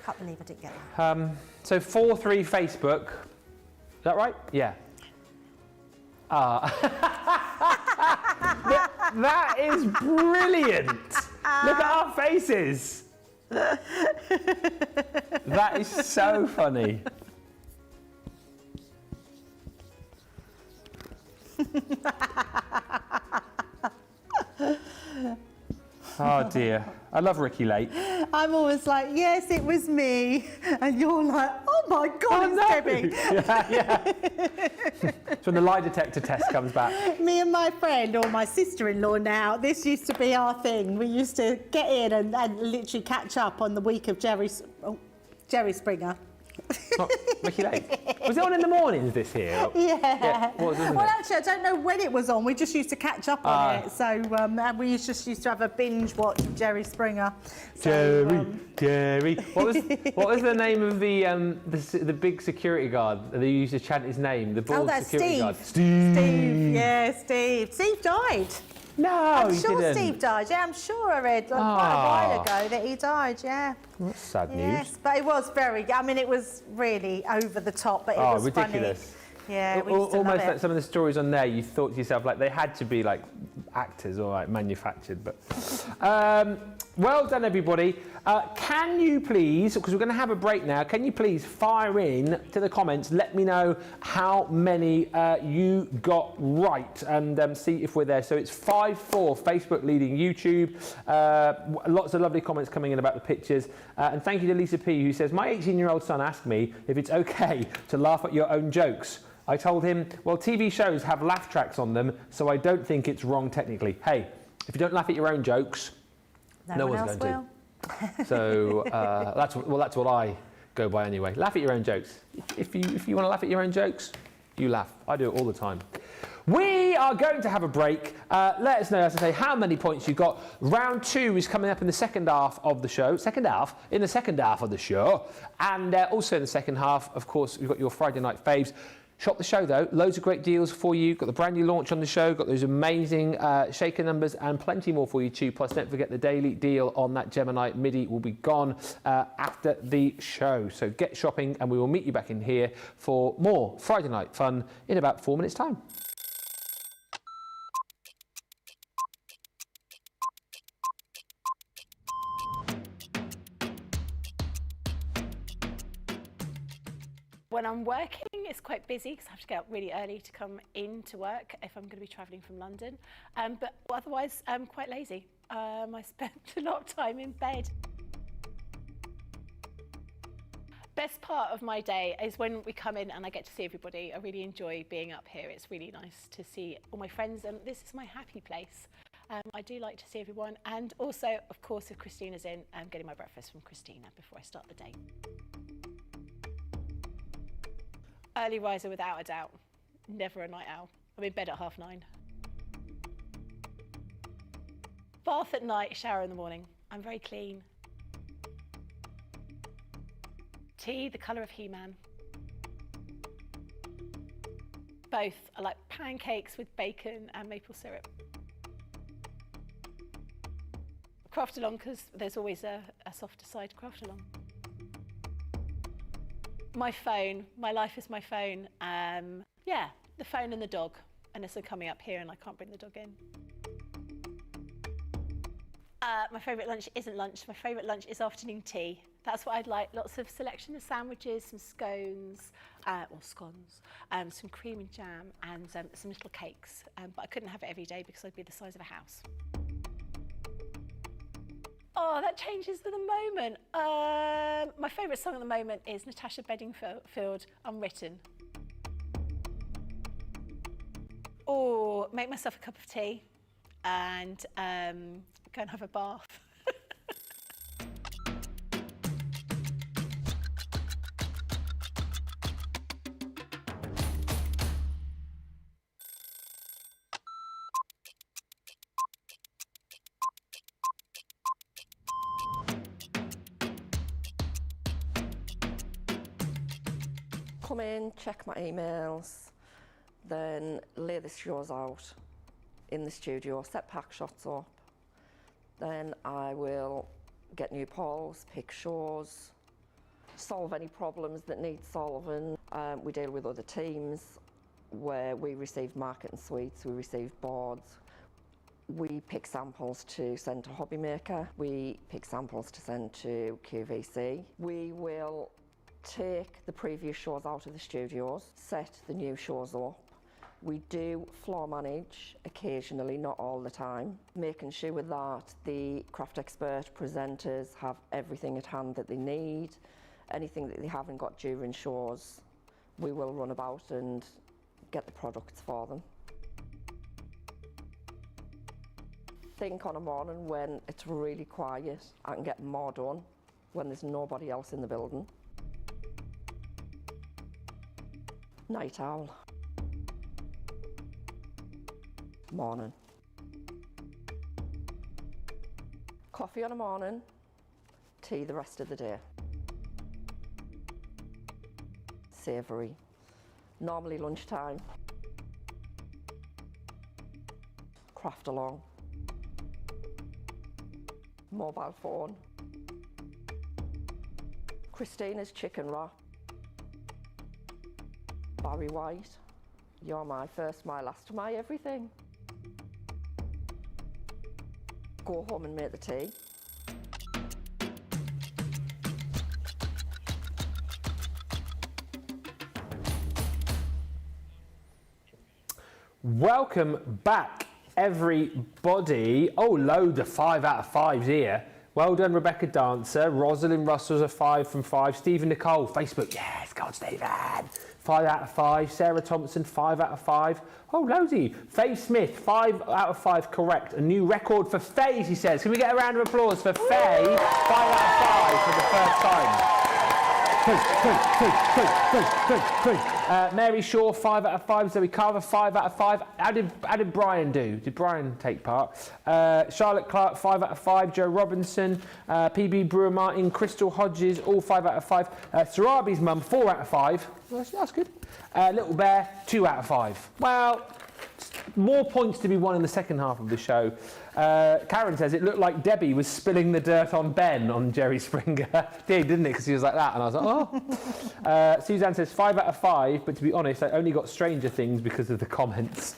Can't believe I didn't get that. So 4-3 Facebook. Is that right? Yeah. That is brilliant. Look at our faces. That is so funny. Oh dear. I love Ricky Lake. I'm always like, yes, it was me. And you're like, oh my God, it's Debbie. Yeah. It's when the lie detector test comes back. Me and my friend, or my sister-in-law now, this used to be our thing. We used to get in and literally catch up on the week of Jerry Springer. Oh, Ricky Lake. Was it on in the mornings this year? Yeah. Well, actually, I don't know when it was on. We just used to catch up on it. So and we just used to have a binge watch of Jerry Springer. Jerry. What was the name of the big security guard that they used to chant his name? The bald security Steve. guard. Steve. Yeah, Steve. Steve died. No, I'm he sure didn't. Steve died. Yeah, I'm sure I read quite a while ago that he died. Yeah. That's sad news. Yes, but it was I mean, it was really over the top, but it was ridiculous. Funny. Yeah, we used to almost love like it. some of the stories on there, you thought to yourself like they had to be like actors or like manufactured. But well done, everybody. Can you please, because we're going to have a break now, can you please fire in to the comments, let me know how many you got right and see if we're there. So it's 5-4, Facebook leading YouTube. Lots of lovely comments coming in about the pictures. And thank you to Lisa P, who says, my 18-year-old son asked me if it's okay to laugh at your own jokes. I told him, well, TV shows have laugh tracks on them, so I don't think it's wrong technically. Hey, if you don't laugh at your own jokes, no one's going to. So that's what I go by anyway. Laugh at your own jokes. If you want to laugh at your own jokes, you laugh. I do it all the time. We are going to have a break. Let us know, as I say, how many points you got. Round 2 is coming up in the second half of the show. In the second half of the show. And also in the second half, of course, we've got your Friday night faves. Shop the show though, loads of great deals for you. Got the brand new launch on the show, got those amazing shaker numbers and plenty more for you too. Plus don't forget the daily deal on that Gemini Midi will be gone after the show. So get shopping and we will meet you back in here for more Friday night fun in about 4 minutes time. When I'm working, it's quite busy because I have to get up really early to come into work if I'm going to be travelling from London. But otherwise, I'm quite lazy. I spend a lot of time in bed. Best part of my day is when we come in and I get to see everybody. I really enjoy being up here. It's really nice to see all my friends, and this is my happy place. I do like to see everyone, and also, of course, if Christina's in, I'm getting my breakfast from Christina before I start the day. Early riser without a doubt, never a night owl. I'm in bed at 9:30. Bath at night, shower in the morning. I'm very clean. Tea, the colour of He-Man. Both. I like pancakes with bacon and maple syrup. Craft along, because there's always a softer side to craft along. My phone, my life is my phone. Yeah, the phone and the dog, unless they're coming up here and I can't bring the dog in. My favourite lunch isn't lunch. My favourite lunch is afternoon tea. That's what I'd like. Lots of selection of sandwiches, some scones, or scones, some cream and jam, and some little cakes. But I couldn't have it every day because I'd be the size of a house. Oh, that changes with the moment. My favourite song at the moment is Natasha Bedingfield, Unwritten. Or make myself a cup of tea and go and have a bath. Come in, check my emails, then lay the shows out in the studio, set pack shots up. Then I will get new polls, pick shows, solve any problems that need solving. We deal with other teams where we receive marketing suites, we receive boards. We pick samples to send to Hobbymaker. We pick samples to send to QVC. We will take the previous shows out of the studios, set the new shows up. We do floor manage occasionally, not all the time, making sure that the craft expert presenters have everything at hand that they need. Anything that they haven't got during shows, we will run about and get the products for them. Think on a morning when it's really quiet, I can get more done when there's nobody else in the building. Night owl. Morning. Coffee on a morning, tea the rest of the day. Savoury. Normally lunchtime. Craft along. Mobile phone. Christina's chicken wrap. Barry White, you're my first, my last, my everything. Go home and make the tea. Welcome back, everybody. Oh, load of 5 out of 5s here. Well done, Rebecca Dancer. Rosalind Russell's a 5 from 5. Stephen Nicole, Facebook, yes, go on, Stephen. 5 out of 5. Sarah Thompson, 5 out of 5. Oh, loadsy. Faye Smith, 5 out of 5, correct. A new record for Faye, she says. Can we get a round of applause for Faye? 5 out of 5 for the first time. Mary Shaw, 5 out of 5. Zoe Carver, 5 out of 5. How did Brian do? Did Brian take part? Charlotte Clark, 5 out of 5. Joe Robinson, PB Brewer Martin, Crystal Hodges, all 5 out of 5. Sarabi's mum, 4 out of 5. That's good. Little Bear, 2 out of 5. Well, more points to be won in the second half of the show. Karen says it looked like Debbie was spilling the dirt on Ben on Jerry Springer. Didn't it? Because he was like that, and I was like, oh. Suzanne says 5 out of 5, but to be honest, I only got Stranger Things because of the comments.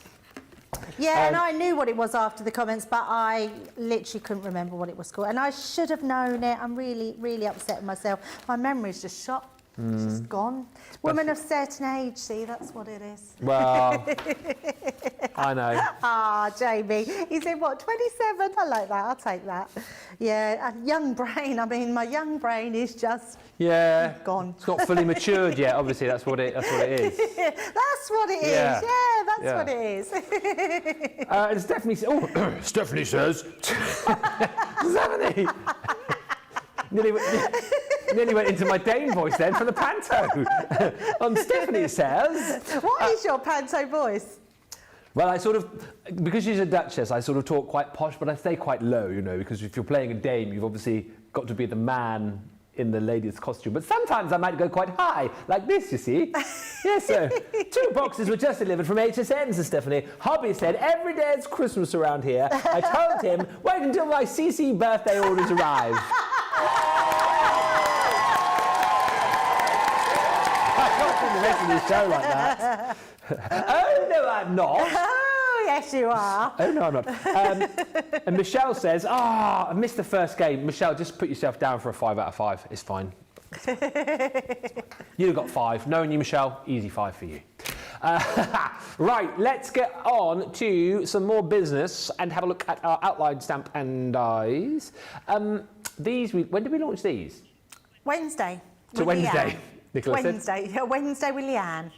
Yeah, and I knew what it was after the comments, but I literally couldn't remember what it was called. And I should have known it. I'm really, really upset with myself. My memory's just shot. It's just gone. Woman of certain age, see, that's what it is. Well, I know. Ah, Jamie. He said, what, 27? I like that, I'll take that. Yeah, a young brain. I mean, my young brain is just gone. It's not fully matured yet, obviously, that's what it is. That's what it is. Yeah, that's what it is. And Stephanie says, Stephanie! Nearly went into my Dane voice then from the panto. Stephanie says... What is your panto voice? Well, I sort of, because she's a duchess, I sort of talk quite posh, but I stay quite low, you know, because if you're playing a dame, you've obviously got to be the man in the lady's costume. But sometimes I might go quite high, like this, you see. Yes, sir. 2 boxes were just delivered from HSN, Sir Stephanie. Hobby said, every day it's Christmas around here. I told him, wait until my CC birthday orders arrive. I'm not doing the rest of the show like that. Oh, no, I'm not. Oh, yes, you are. Oh, no, I'm not. And Michelle says, I missed the first game. Michelle, just put yourself down for a 5 out of 5. It's fine. You've got 5. Knowing you, Michelle, easy 5 for you. Right, let's get on to some more business and have a look at our outline stamp and dies. When did we launch these? Wednesday. To Wednesday, Nicola said. Wednesday with Leanne.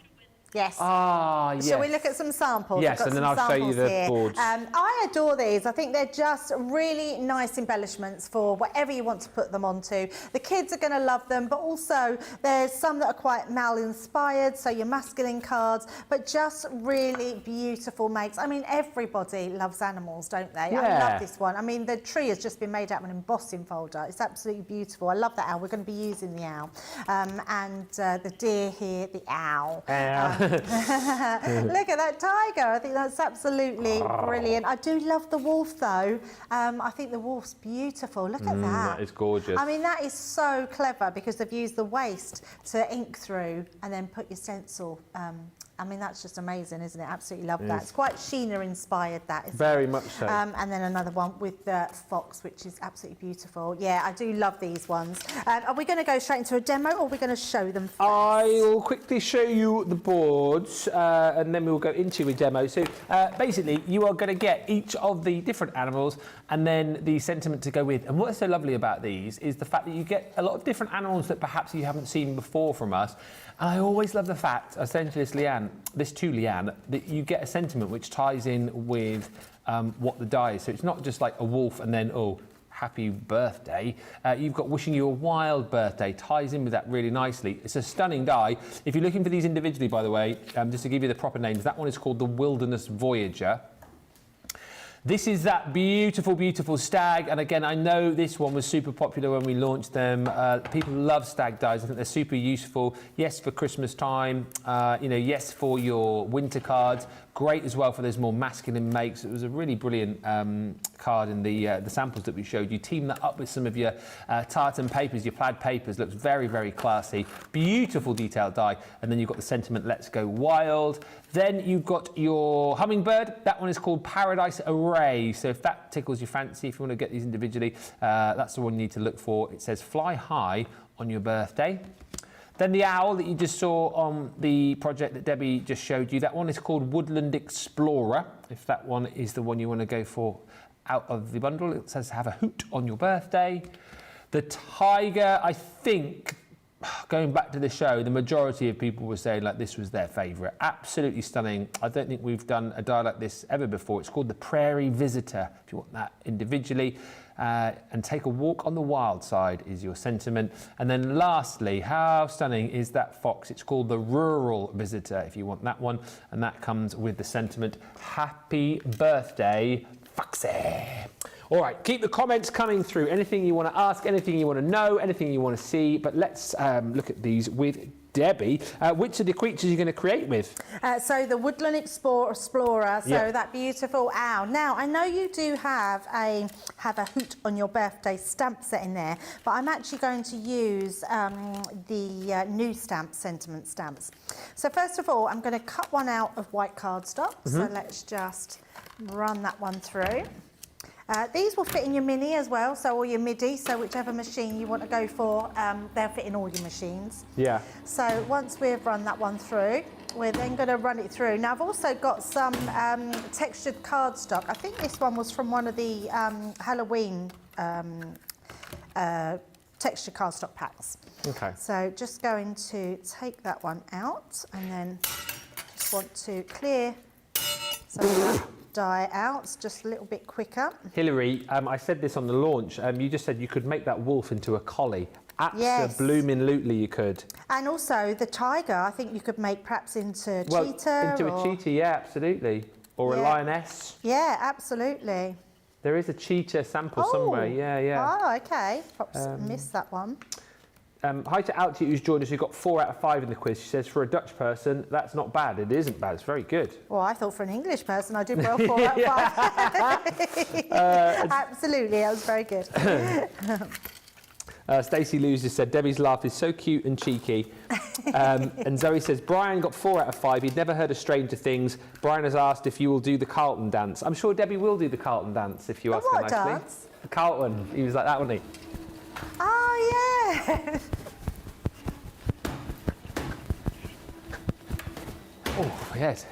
Yes. Ah, yes. Shall we look at some samples? Yes, and then I'll show you the boards. I adore these. I think they're just really nice embellishments for whatever you want to put them onto. The kids are going to love them, but also there's some that are quite male-inspired, so your masculine cards, but just really beautiful makes. I mean, everybody loves animals, don't they? Yeah. I love this one. I mean, the tree has just been made out of an embossing folder. It's absolutely beautiful. I love that owl. We're going to be using the owl. And the deer here, the owl. Look at that tiger. I think that's absolutely brilliant. I do love the wolf though. I think the wolf's beautiful. Look at that. That is gorgeous. I mean, that is so clever because they've used the waste to ink through and then put your stencil. I mean, that's just amazing, isn't it? Absolutely love that. It's quite Sheena inspired, that, isn't it? Very much so. And then another one with the fox, which is absolutely beautiful. Yeah, I do love these ones. Are we going to go straight into a demo or are we going to show them first? I will quickly show you the boards and then we'll go into a demo. So basically, you are going to get each of the different animals and then the sentiment to go with. And what's so lovely about these is the fact that you get a lot of different animals that perhaps you haven't seen before from us. And I always love the fact, I say to this to Leanne, that you get a sentiment which ties in with what the die is. So it's not just like a wolf and then, happy birthday. You've got wishing you a wild birthday, ties in with that really nicely. It's a stunning die. If you're looking for these individually, by the way, just to give you the proper names, that one is called the Wilderness Voyager. This is that beautiful, beautiful stag. And again, I know this one was super popular when we launched them. People love stag dies. I think they're super useful. Yes, for Christmas time. Yes, for your winter cards. Great as well for those more masculine makes. It was a really brilliant card in the samples that we showed you. Team that up with some of your tartan papers, your plaid papers. Looks very, very classy. Beautiful detailed die. And then you've got the sentiment, let's go wild. Then you've got your hummingbird. That one is called Paradise Array. So if that tickles your fancy, if you want to get these individually, that's the one you need to look for. It says fly high on your birthday. Then the owl that you just saw on the project that Debbie just showed you, that one is called Woodland Explorer. If that one is the one you want to go for out of the bundle, it says have a hoot on your birthday. The tiger, I think, going back to the show, the majority of people were saying like this was their favourite. Absolutely stunning. I don't think we've done a die like this ever before. It's called the Prairie Visitor, if you want that individually. And take a walk on the wild side is your sentiment. And then lastly, how stunning is that fox? It's called the Rural Visitor, if you want that one. And that comes with the sentiment, happy birthday, Foxy. All right, keep the comments coming through. Anything you want to ask, anything you want to know, anything you want to see. But let's look at these with Debbie. Which of the creatures are you going to create with? So the Woodland Explorer, that beautiful owl. Now, I know you do have a hoot on your birthday stamp set in there, but I'm actually going to use the new stamp, sentiment stamps. So first of all, I'm going to cut one out of white cardstock. So let's just run that one through. These will fit in your mini as well, or your Midi, so whichever machine you want to go for, they'll fit in all your machines. Yeah. So once we've run that one through, we're then going to run it through. Now I've also got some textured cardstock. I think this one was from one of the Halloween textured cardstock packs. Okay. So just going to take that one out and then just want to clear some die out just a little bit quicker. Hilary, I said this on the launch. You just said you could make that wolf into a collie. Absolutely, you could. And also the tiger, I think you could make perhaps into cheetah. Into a cheetah, yeah, absolutely. or a lioness. Yeah, absolutely. There is a cheetah sample somewhere. Yeah. Oh, okay. Perhaps missed that one. Hi to Altje, who's joined us, who got 4 out of 5 in the quiz. She says, for a Dutch person, that's not bad. It isn't bad. It's very good. Well, I thought for an English person, I did well 4 out of 5. Absolutely, that was very good. Stacey Lewis just said, Debbie's laugh is so cute and cheeky. And Zoe says, Brian got 4 out of 5. He'd never heard of Stranger Things. Brian has asked if you will do the Carlton dance. I'm sure Debbie will do the Carlton dance if you ask her nicely. What dance? The Carlton. He was like that, wasn't he? Oh, yeah. Oh, yes.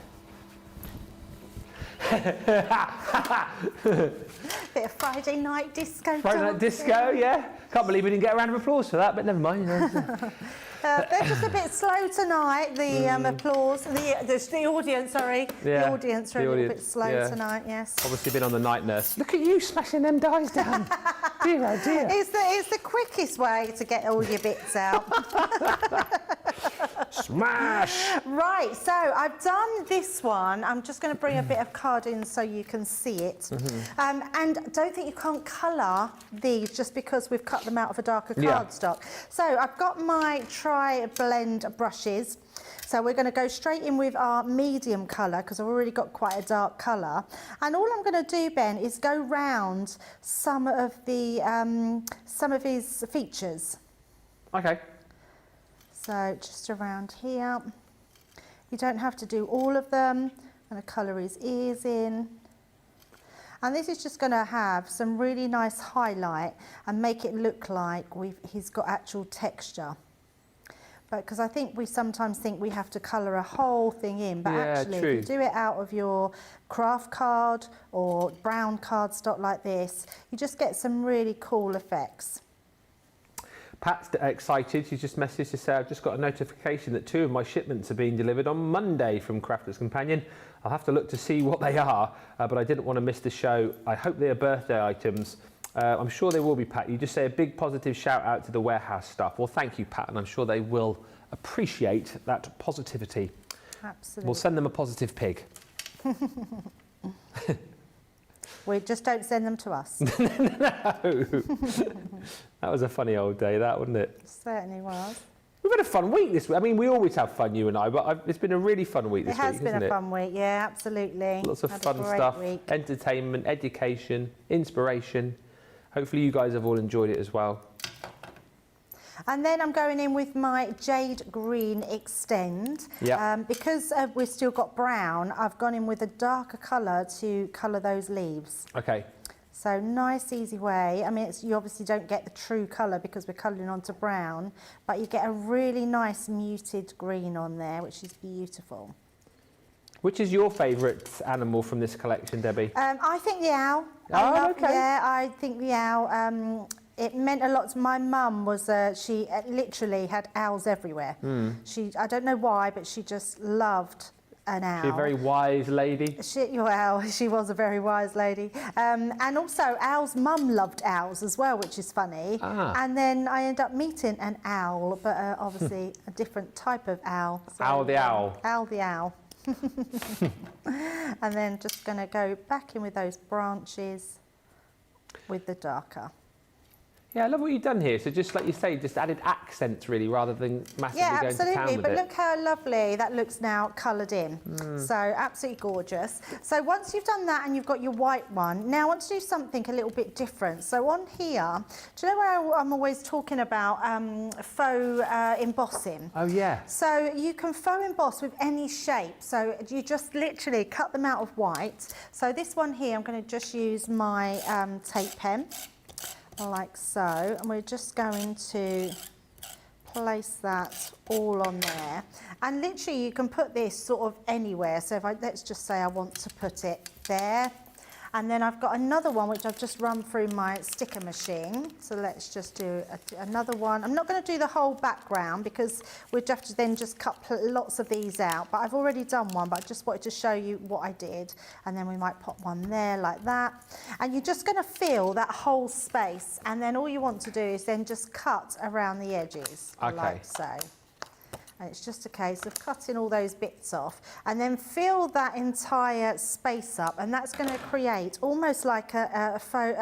Bit of Friday night disco. Friday night disco, yeah. Can't believe we didn't get a round of applause for that, but never mind. They're just a bit slow tonight, the applause, the audience, sorry. Yeah, the audience are a little bit slow tonight, yes. Obviously been on the night nurse. Look at you smashing them dies down. Dear, oh dear. It's the quickest way to get all your bits out. Smash! Right, so I've done this one. I'm just going to bring a bit of card in so you can see it. And don't think you can't colour these just because we've cut them out of a darker cardstock. So I've got my tri-blend brushes. So we're going to go straight in with our medium colour because I've already got quite a dark colour. And all I'm going to do, Ben, is go round some of his features. Okay. So just around here. You don't have to do all of them. I'm going to colour his ears in. And this is just going to have some really nice highlight and make it look like he's got actual texture. But because I think we sometimes think we have to colour a whole thing in, but actually if you do it out of your craft card or brown cardstock like this, you just get some really cool effects. Pat's excited. She's just messaged to say, I've just got a notification that 2 of my shipments are being delivered on Monday from Crafter's Companion. I'll have to look to see what they are, but I didn't want to miss the show. I hope they are birthday items. I'm sure they will be, Pat. You just say a big positive shout out to the warehouse staff. Well, thank you, Pat, and I'm sure they will appreciate that positivity. Absolutely. We'll send them a positive pig. We just don't send them to us. No. That was a funny old day, that, wasn't it? Certainly was. We've had a fun week this week. I mean, we always have fun, you and I, but it's been a really fun week this week, hasn't it? It has been a fun week, yeah, absolutely. Lots of fun stuff, entertainment, education, inspiration. Hopefully you guys have all enjoyed it as well. And then I'm going in with my Jade Green Extend. Because we've still got brown, I've gone in with a darker colour to colour those leaves. Okay. So nice, easy way. I mean, you obviously don't get the true colour because we're colouring onto brown, but you get a really nice muted green on there, which is beautiful. Which is your favourite animal from this collection, Debbie? I think the owl. Okay. Yeah, I think the owl. It meant a lot to my mum. She literally had owls everywhere. I don't know why, but she just loved an owl. She's a very wise lady. She was a very wise lady. And also, Owl's mum loved owls as well, which is funny. And then I ended up meeting an owl, but obviously a different type of owl. So, Owl the owl. Owl the owl. And then just going to go back in with those branches with the darker. Yeah, I love what you've done here. So just like you say, just added accents really rather than massively going to town with it. Yeah, absolutely. But look how lovely that looks now coloured in. So absolutely gorgeous. So once you've done that and you've got your white one, now I want to do something a little bit different. So on here, do you know where I'm always talking about faux embossing? Oh, yeah. So you can faux emboss with any shape. So you just literally cut them out of white. So this one here, I'm going to just use my tape pen. Like so, and we're just going to place that all on there, and literally you can put this sort of anywhere. So if let's just say I want to put it there, and then I've got another one which I've just run through my sticker machine. So let's just do another one. I'm not going to do the whole background because we'd have to then just cut lots of these out, but I've already done one, but I just wanted to show you what I did. And then we might pop one there like that, and you're just going to fill that whole space, and then all you want to do is then just cut around the edges like so. And it's just a case of cutting all those bits off and then fill that entire space up, and that's going to create almost like a faux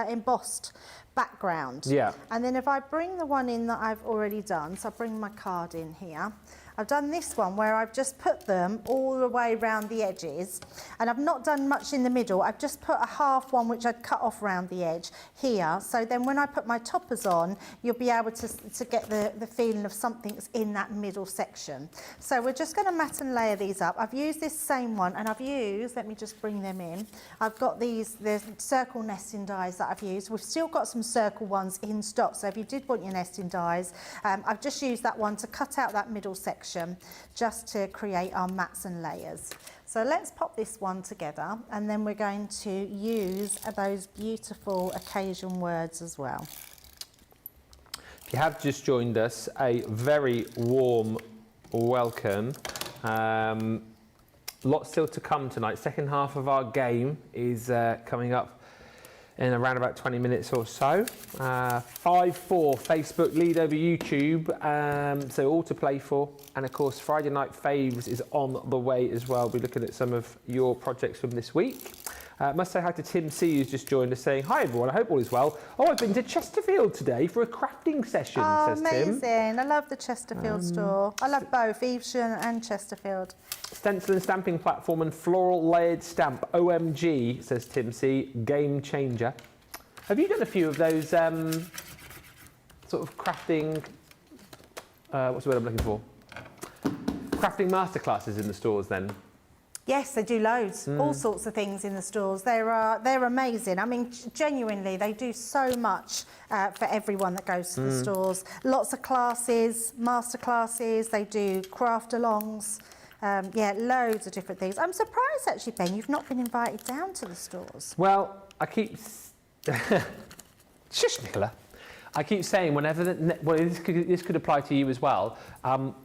embossed background. Yeah. And then if I bring the one in that I've already done, so I bring my card in here, I've done this one where I've just put them all the way around the edges, and I've not done much in the middle. I've just put a half one which I'd cut off around the edge here, so then when I put my toppers on, you'll be able to get the feeling of something's in that middle section. So we're just going to mat and layer these up. I've used this same one, and I've used, let me just bring them in, I've got the circle nesting dies that I've used. We've still got some circle ones in stock, so if you did want your nesting dies, I've just used that one to cut out that middle section just to create our mats and layers. So let's pop this one together, and then we're going to use those beautiful occasion words as well. If you have just joined us, a very warm welcome. Lots still to come tonight. Second half of our game is coming up in around about 20 minutes or so. 5-4 Facebook lead over YouTube, so all to play for. And of course, Friday Night Faves is on the way as well. We'll be looking at some of your projects from this week. Must say hi to Tim C, who's just joined us, saying, hi everyone, I hope all is well. Oh, I've been to Chesterfield today for a crafting session, says amazing. Tim. I love the Chesterfield store. I love both, Evesham and Chesterfield. Stencil and stamping platform and floral layered stamp, OMG, says Tim C, game changer. Have you done a few of those sort of crafting, what's the word I'm looking for? Crafting masterclasses in the stores then? Yes, they do loads, all sorts of things in the stores. They're amazing. I mean, genuinely, they do so much for everyone that goes to the stores. Lots of classes, master classes, they do craft-alongs. Yeah, loads of different things. I'm surprised, actually, Ben, you've not been invited down to the stores. Well, I keep... Shush, Nicola. I keep saying whenever... Well, this could apply to you as well.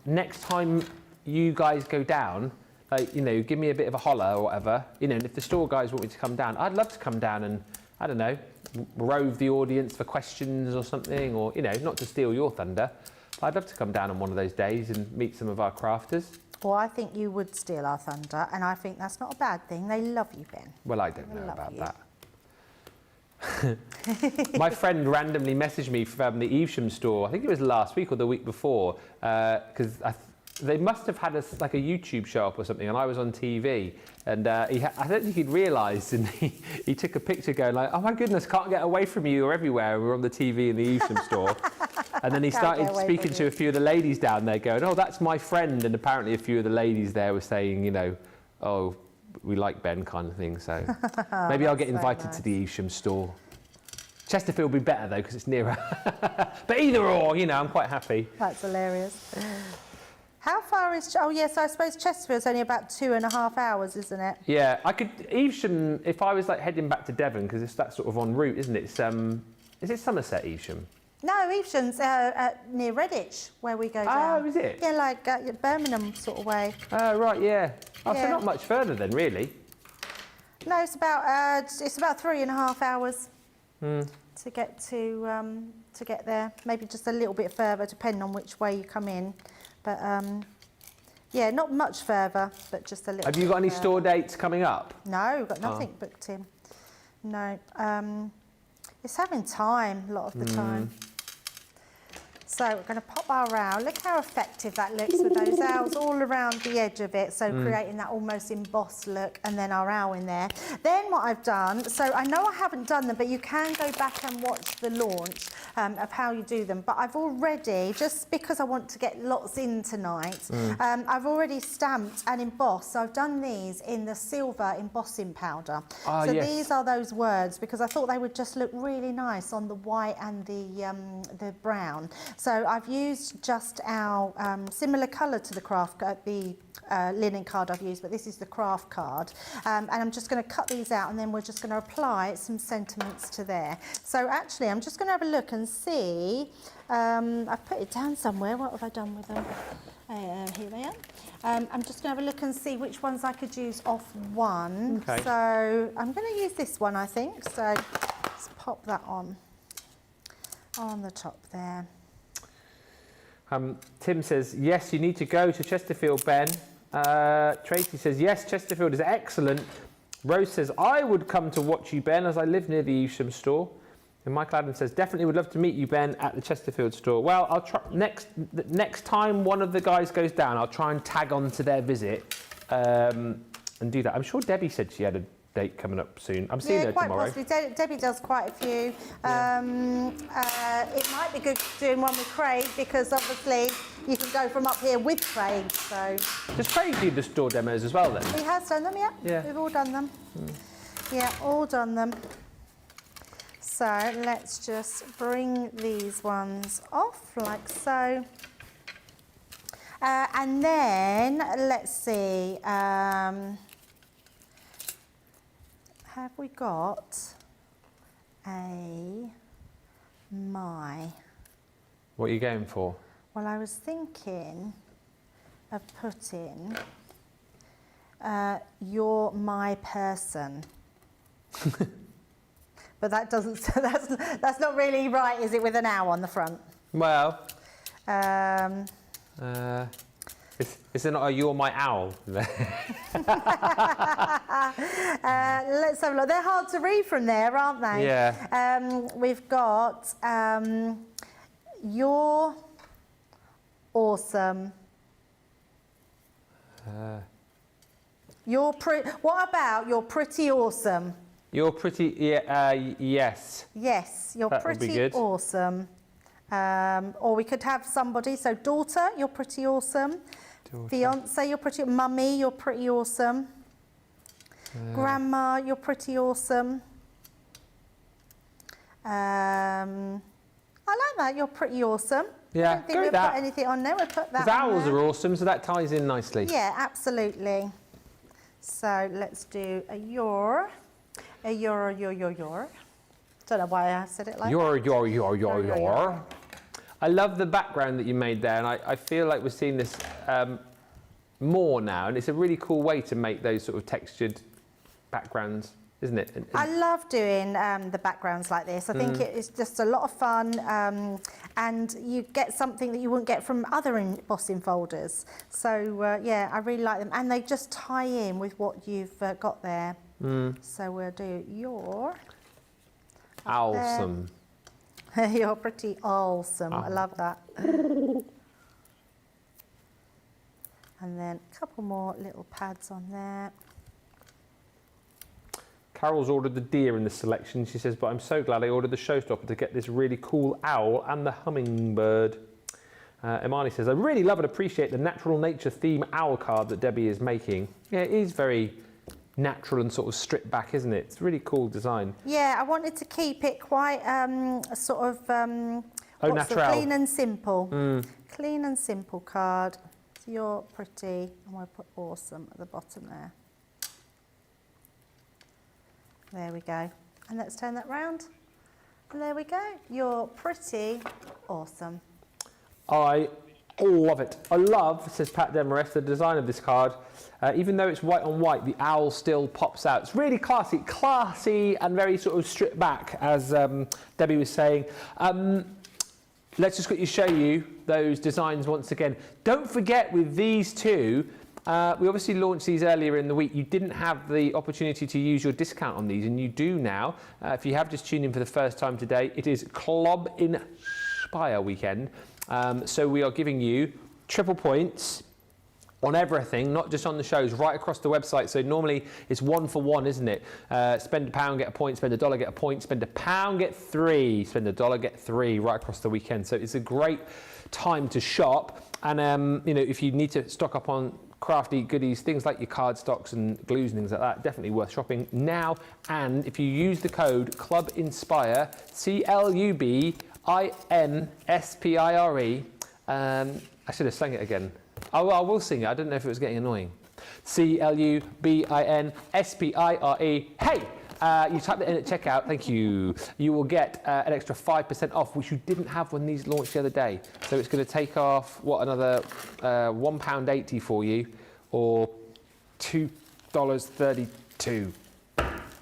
Next time you guys go down... Like, you know, give me a bit of a holler or whatever. You know, and if the store guys want me to come down, I'd love to come down and, I don't know, rove the audience for questions or something, or, you know, not to steal your thunder, but I'd love to come down on one of those days and meet some of our crafters. Well, I think you would steal our thunder, and I think that's not a bad thing. They love you, Ben. Well, I don't know about you. that. My friend randomly messaged me from the Evesham store, I think it was last week or the week before, because they must have had like a YouTube show up or something, and I was on TV, and I don't think he'd realised, and he took a picture going like, oh my goodness, can't get away from you, you're everywhere, we're on the TV in the Evesham store. And then he started speaking to a few of the ladies down there going, oh, that's my friend, and apparently a few of the ladies there were saying, you know, oh, we like Ben kind of thing, so maybe I'll get invited to the Evesham store. Chesterfield will be better though, because it's nearer. But either or, you know, I'm quite happy. That's hilarious. How far is... Oh, yes, I suppose Chesterfield's only about 2.5 hours, isn't it? Yeah, I could... Evesham, if I was, like, heading back to Devon, because it's that sort of en route, isn't it? It's, is it Somerset, Evesham? No, Evesham's near Redditch, where we go down. Oh, is it? Yeah, like Birmingham sort of way. Oh, right, yeah. Oh, Yeah. so not much further then, really? No, it's about 3.5 hours to get there. Maybe just a little bit further, depending on which way you come in. But yeah, not much further, but just a little. Have you got any store dates coming up? No, we've got nothing booked in. No, it's having time a lot of the time. So we're going to pop our owl. Look how effective that looks with those owls all around the edge of it. So creating that almost embossed look, and then our owl in there. Then what I've done, so I know I haven't done them, but you can go back and watch the launch of how you do them. But I've already, just because I want to get lots in tonight, I've already stamped and embossed. So I've done these in the silver embossing powder. Ah, so yes. these are those words, because I thought they would just look really nice on the white and the brown. So I've used just our similar colour to the craft, the linen card I've used, but this is the craft card. And I'm just going to cut these out, and then we're just going to apply some sentiments to there. So actually, I'm just going to have a look and see. I've put it down somewhere. What have I done with them? Here they are. I'm just going to have a look and see which ones I could use off one. Okay. So I'm going to use this one, I think. So let's pop that on the top there. Tim says, yes, you need to go to Chesterfield, Ben. Tracy says, yes, Chesterfield is excellent. Rose says, I would come to watch you, Ben, as I live near the Evesham store. And Michael Adams says, definitely would love to meet you, Ben, at the Chesterfield store. Well, I'll try next time one of the guys goes down, I'll try and tag on to their visit and do that. I'm sure Debbie said she had a date coming up soon. I'm seeing her quite tomorrow. Possibly. Debbie does quite a few. It might be good doing one with Craig because obviously you can go from up here with Craig. So does Craig do the store demos as well then? He has done them, yeah. We've all done them. Yeah, all done them. So let's just bring these ones off like so. And then let's see. Have we got What are you going for? Well, I was thinking of putting you're my person. But that doesn't, that's not really right, is it, with an owl on the front? Well, is it not a you're my owl? Let's have a look. They're hard to read from there, aren't they? Yeah. We've got you're awesome. What about you're pretty awesome? You're pretty, yes. Yes, you're That would be pretty good. awesome. Or we could have somebody, so daughter, you're pretty awesome. Daughter. Fiance, you're pretty, mummy, you're pretty awesome. Grandma, you're pretty awesome. I like that, you're pretty awesome. Yeah, I don't think go we'll with that. put anything on there, we'll put that The on owls there. are awesome, so that ties in nicely. Yeah, absolutely. So let's do a your. Don't know why I said it like Your. I love the background that you made there, and I feel like we're seeing this more now, and it's a really cool way to make those sort of textured backgrounds, isn't it? I love doing the backgrounds like this. I think it's just a lot of fun, and you get something that you wouldn't get from other embossing folders. So yeah, I really like them, and they just tie in with what you've got there. So we'll do your Awesome. You're pretty awesome. I love that. And then a couple more little pads on there. Carol's ordered the deer in the selection. She says, but I'm so glad I ordered the showstopper to get this really cool owl and the hummingbird. Imani says, I really love and appreciate the natural nature theme owl card that Debbie is making. Yeah, it is very natural and sort of stripped back, isn't it? It's a really cool design. Yeah, I wanted to keep it quite sort of clean and simple. Clean and simple card. So you're pretty, and we'll put awesome at the bottom there. There we go. And let's turn that round. And there we go. You're pretty awesome. I love it. I love, says Pat Demarest, the design of this card. Even though it's white on white, the owl still pops out. It's really classy and very sort of stripped back, as Debbie was saying. Let's just quickly show you those designs once again. Don't forget with these two, we obviously launched these earlier in the week. You didn't have the opportunity to use your discount on these, and you do now. If you have just tuned in for the first time today, it is Club Inspire weekend. So we are giving you triple points on everything, not just on the shows, right across the website. So normally it's 1 for 1, isn't it? Spend £1, get a point, spend $1, get a point, spend £1, get 3, spend $1, get 3, right across the weekend. So it's a great time to shop. And you know, if you need to stock up on crafty goodies, things like your card stocks and glues and things like that, definitely worth shopping now. And if you use the code CLUBINSPIRE, CLUBINSPIRE, I should have sang it again. Oh, I will sing it. I don't know if it was getting annoying. CLUBINSPIRE. Hey! You type that in at checkout, thank you. You will get an extra 5% off, which you didn't have when these launched the other day. So it's going to take off, what, another £1.80 for you, or $2.32,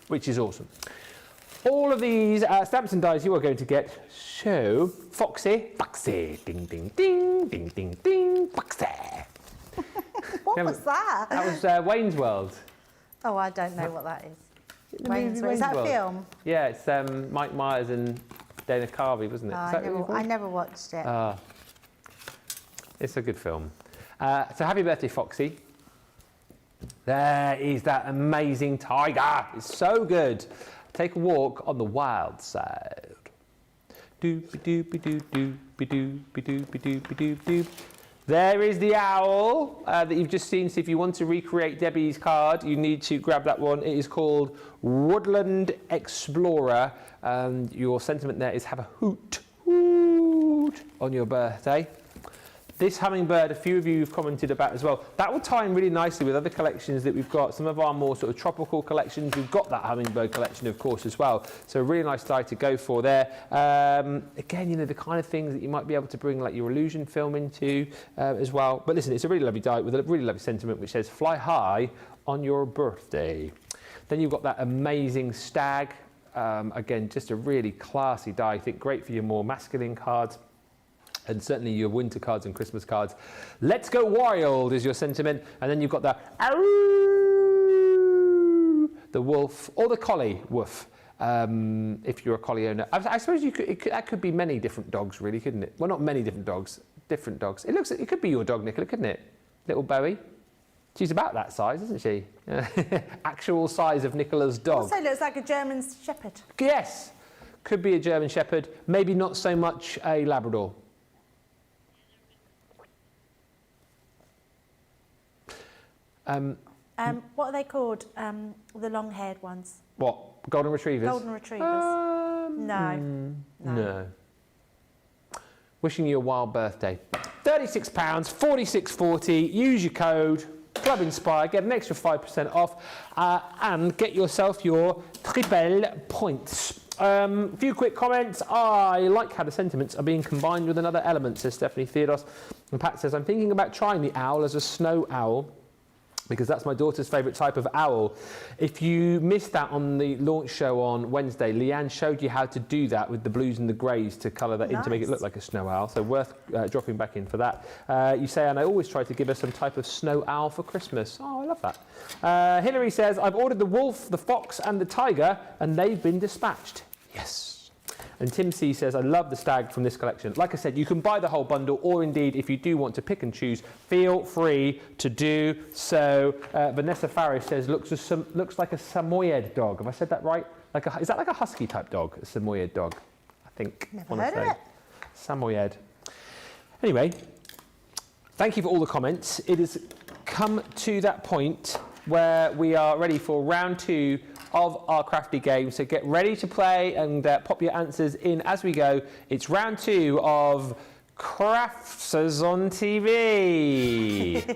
which is awesome. all of these stamps and dies you are going to get show Foxy, ding, ding, ding, ding, ding, ding, Foxy. What was that? That was Wayne's World. Oh, I don't know what that is. The movie Is that a World. film? Yeah, it's Mike Myers and Dana Carvey, wasn't it? Oh, Is that what you I never watched it. It's a good film. So happy birthday, Foxy. There is that amazing tiger. It's so good. Take a walk on the wild side. Doop-a-doop-a-doop-doop-a-doop-a-doop-a-doop-a-doop. There is the owl that you've just seen. So if you want to recreate Debbie's card, you need to grab that one. It is called Woodland Explorer. And your sentiment there is have a hoot on your birthday. This hummingbird, a few of you have commented about as well. That will tie in really nicely with other collections that we've got. Some of our more sort of tropical collections, we've got that hummingbird collection, of course, as well. So a really nice die to go for there. Again, you know, the kind of things that you might be able to bring like your illusion film into as well. But listen, it's a really lovely die with a really lovely sentiment which says, fly high on your birthday. Then you've got that amazing stag. Again, just a really classy die. I think great for your more masculine cards. And certainly your winter cards and Christmas cards. Let's go wild is your sentiment. And then you've got the aroo, the wolf, or the collie woof, if you're a collie owner. I suppose that could be many different dogs, really, couldn't it? Well, not many different dogs, different dogs. It could be your dog, Nicola, couldn't it? Little Bowie. She's about that size, isn't she? Actual size of Nicola's dog. Also looks like a German Shepherd. Yes, could be a German Shepherd. Maybe not so much a Labrador. What are they called? The long-haired ones. What? Golden Retrievers? Golden Retrievers. No. Wishing you a wild birthday. £36, 46.40. Use your code Club Inspire. Get an extra 5% off, and get yourself your triple points. A few quick comments. I like how the sentiments are being combined with another element, says Stephanie Theodos. And Pat says, I'm thinking about trying the owl as a snow owl, because that's my daughter's favourite type of owl. If you missed that on the launch show on Wednesday, Leanne showed you how to do that with the blues and the greys to colour that in to make it look like a snow owl, so worth dropping back in for that. You say, and I always try to give her some type of snow owl for Christmas. Oh, I love that. Hilary says, I've ordered the wolf, the fox and the tiger, and they've been dispatched. Yes. And Tim C says, I love the stag from this collection. Like I said, you can buy the whole bundle, or indeed, if you do want to pick and choose, feel free to do so. Vanessa Farish says, looks like a Samoyed dog. Have I said that right? Is that like a husky type dog, a Samoyed dog? I think. Never heard of it. Samoyed. Anyway, thank you for all the comments. It has come to that point where we are ready for round 2 of our crafty game, so get ready to play and pop your answers in as we go. It's round 2 of Crafters on TV.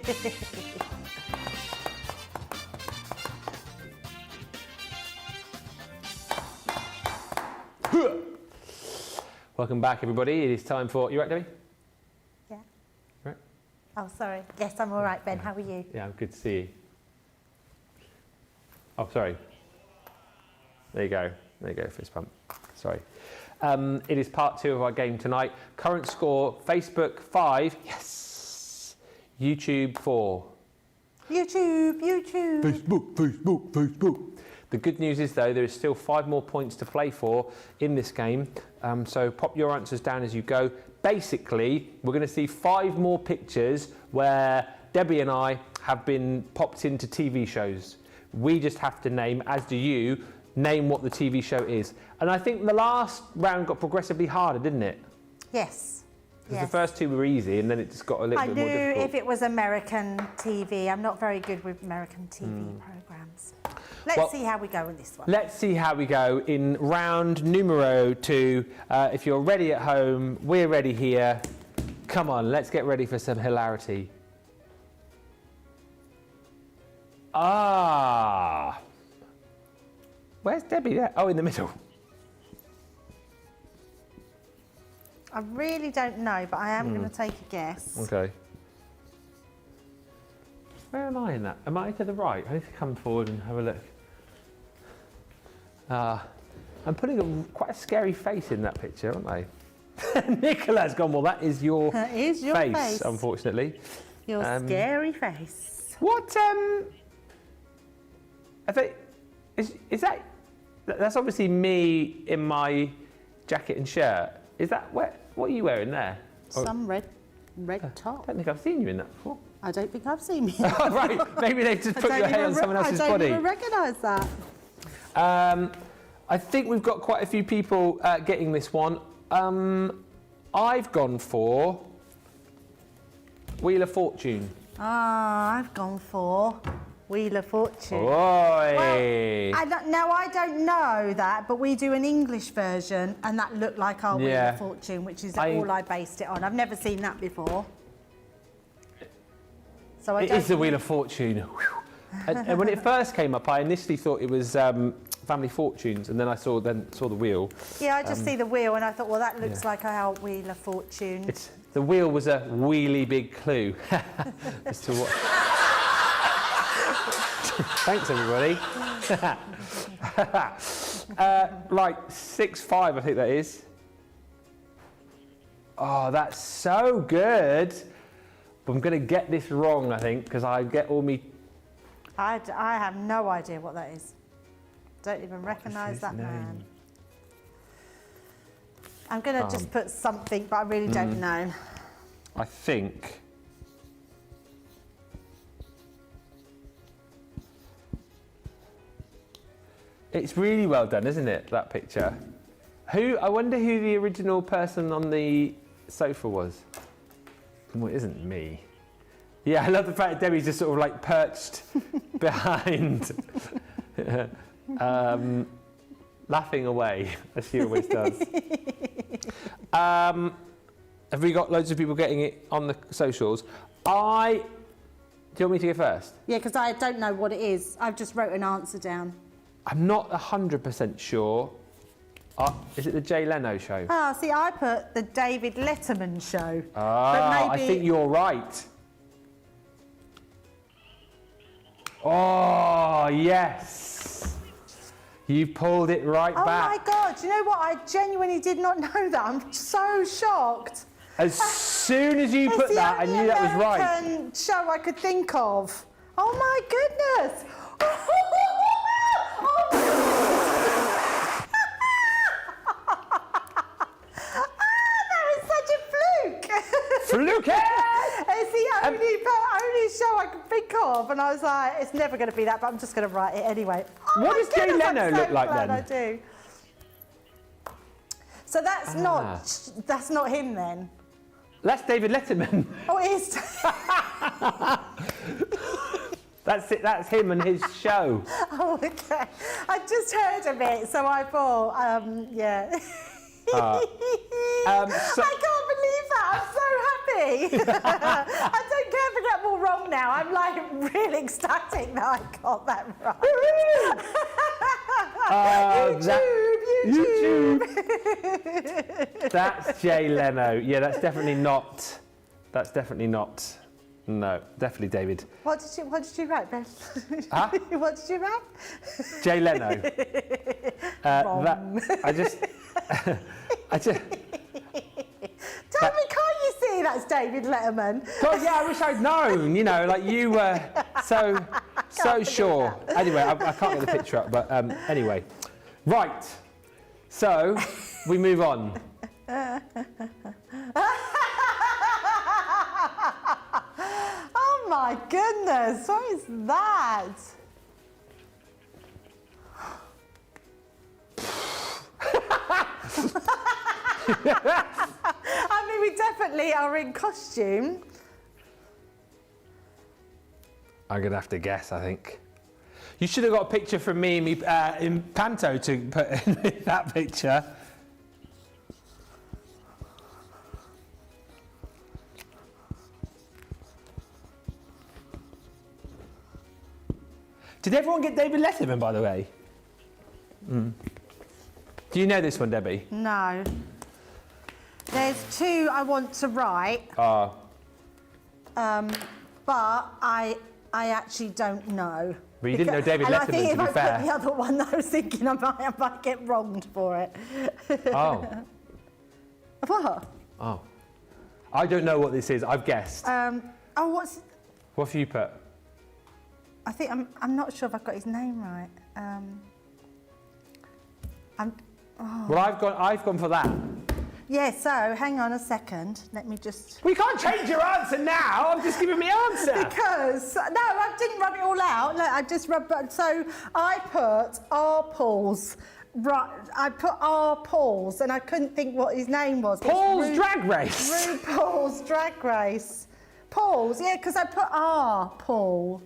Welcome back, everybody. It is time for... You right, Debbie? Yeah. Right? Oh, sorry. Yes, I'm all right, Ben. How are you? Yeah, I'm good to see you. Oh, sorry. There you go. There you go, fist bump. Sorry. It is part 2 of our game tonight. Current score, Facebook 5. Yes. YouTube 4. YouTube. Facebook. The good news is, though, there is still 5 more points to play for in this game. So pop your answers down as you go. Basically, we're going to see 5 more pictures where Debbie and I have been popped into TV shows. We just have to name, as do you, name what the TV show is. And I think the last round got progressively harder, didn't it? Yes. Because the first 2 were easy, and then it just got a little bit more difficult. I knew if it was American TV. I'm not very good with American TV programmes. Let's see how we go in this one. Let's see how we go in round numero 2. If you're ready at home, we're ready here. Come on, let's get ready for some hilarity. Ah. Where's Debbie there? Oh, in the middle. I really don't know, but I am going to take a guess. Okay. Where am I in that? Am I to the right? I need to come forward and have a look. I'm putting quite a scary face in that picture, aren't I? Nicola's gone, well, that is your, face, unfortunately. Your scary face. What, I think, is that, that's obviously me in my jacket and shirt. Is that, what are you wearing there? Some red top. I don't think I've seen you in that before. I don't think I've seen you. Oh, right, maybe they just put your head on someone else's body. I don't even recognise that. I think we've got quite a few people getting this one. I've gone for Wheel of Fortune. I've gone for Wheel of Fortune. Oi! Well, now I don't know that, but we do an English version, and that looked like our Wheel of Fortune, which is all I based it on. I've never seen that before. So it is the Wheel of Fortune. and when it first came up, I initially thought it was Family Fortunes, and then I saw the wheel. Yeah, I just see the wheel, and I thought, well, that looks like our Wheel of Fortune. The wheel was a really big clue as to what. Thanks, everybody. Right, 6-5, I think that is. Oh, that's so good. But I'm going to get this wrong, I think, because I get all me. I have no idea what that is. Don't even recognise that man. I'm going to just put something, but I really don't know. I think. It's really well done, isn't it, that picture? I wonder who the original person on the sofa was. Well, it isn't me. Yeah, I love the fact that Debbie's just sort of like perched behind, laughing away, as she always does. Have we got loads of people getting it on the socials? Do you want me to go first? Yeah, because I don't know what it is. I've just wrote an answer down. I'm not 100% sure. Is it the Jay Leno show? See, I put the David Letterman show. I think you're right. Oh, yes. You pulled it right back. Oh, my God. Do you know what? I genuinely did not know that. I'm so shocked. As soon as you put that, I knew that was right. It's the only American show I could think of. Oh, my goodness. Fluke! It's the only show I could think of, and I was like, it's never going to be that, but I'm just going to write it anyway. Oh, what does Jay Leno look like then? I do. So that's not him then. That's David Letterman. Oh, it is. That's it. That's him and his show. Oh, okay. I just heard of it, so I thought, yeah. I can't believe that. I'm so happy. I don't care if I get them all wrong now. I'm like really ecstatic that I got that right. YouTube. That's Jay Leno. Yeah, that's definitely not. No, definitely David. What did you write, Ben? Huh? What did you write? Jay Leno. Wrong. I just. Tell me, can't you see that's David Letterman? God, yeah, I wish I'd known. You know, like you were so sure. Anyway, I can't get the picture up, but anyway, right. So we move on. Oh my goodness, what is that? I mean, we definitely are in costume. I'm going to have to guess, I think. You should have got a picture from me in Panto to put in that picture. Did everyone get David Letterman, by the way? Mm. Do you know this one, Debbie? No. There's two I want to write. But I actually don't know. But you didn't know David and Letterman, I think to if be I fair. put the other one, I was thinking I might get wronged for it. Oh. What? Oh. I don't know what this is. I've guessed. What have you put? I think I'm not sure if I've got his name right. Well, I've gone for that. Yeah, so hang on a second. Let me just... We can't change your answer now. I'm just giving my answer. Because, no, I didn't rub it all out. No, I just rubbed... So I put R. Paul's... Right, I put R. Paul's and I couldn't think what his name was. Paul's Drag Race. Paul's Drag Race. Paul's, yeah, because I put R. Paul.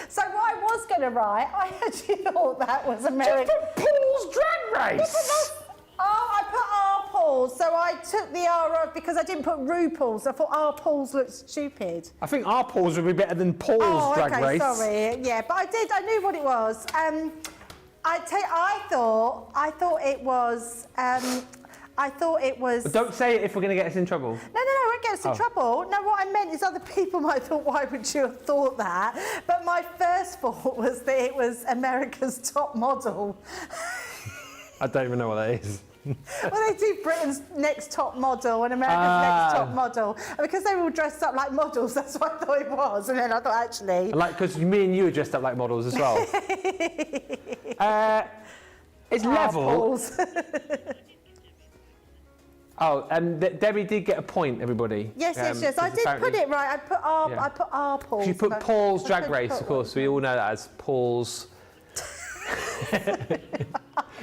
So what I was going to write, I actually thought that was American. Just put Paul's Drag Race. I put R. Paul's, so I took the R off because I didn't put RuPaul's. I thought R. Paul's looked stupid. I think our Paul's would be better than Paul's Drag Race. Sorry. Yeah, but I knew what it was. I thought it was... But don't say it if we're going to get us in trouble. No, it won't get us in trouble. No, what I meant is other people might have thought, why would you have thought that? But my first thought was that it was America's Top Model. I don't even know what that is. Well, they do Britain's Next Top Model and America's Next Top Model. And because they were all dressed up like models, that's what I thought it was. And then I thought, actually... Like, because me and you are dressed up like models as well. It's level. Oh, Debbie did get a point, everybody. Yes. I did put it right. I put R. Paul's. She put Paul's Drag Race, of course. We all know that as Paul's.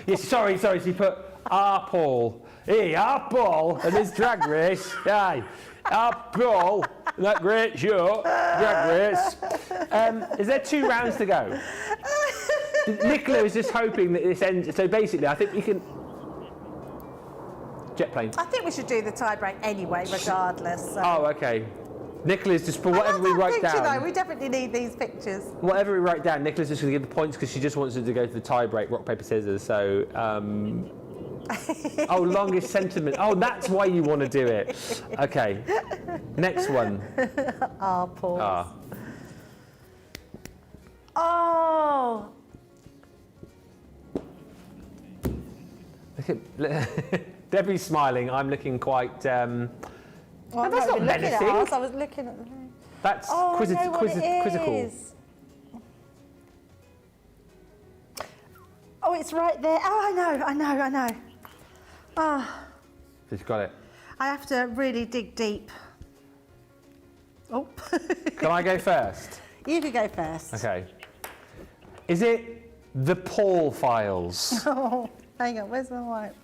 Yes, sorry. She put R. Paul. Hey, R. Paul and his Drag Race. Aye. R. Paul, that great show, Drag Race. Is there 2 rounds to go? Nicola is just hoping that this ends. So basically, I think we can. Jet plane. I think we should do the tie break anyway, regardless. So. Oh, okay. Nicola's just for whatever we write down. Though. We definitely need these pictures. Whatever we write down, Nicola's just going to give the points because she just wants it to go to the tie break, rock paper scissors. So, oh, longest sentiment. Oh, that's why you want to do it. Okay. Next one. Pause. Ah. Oh. Look at. Debbie's smiling. I'm looking quite. Well, no, that's not menacing. I was looking at. That's quizzical. Oh, it's right there. Oh, I know. Oh. You've got it. I have to really dig deep. Oh. Can I go first? You can go first. Okay. Is it the Paul Files? Oh, hang on. Where's my wipe?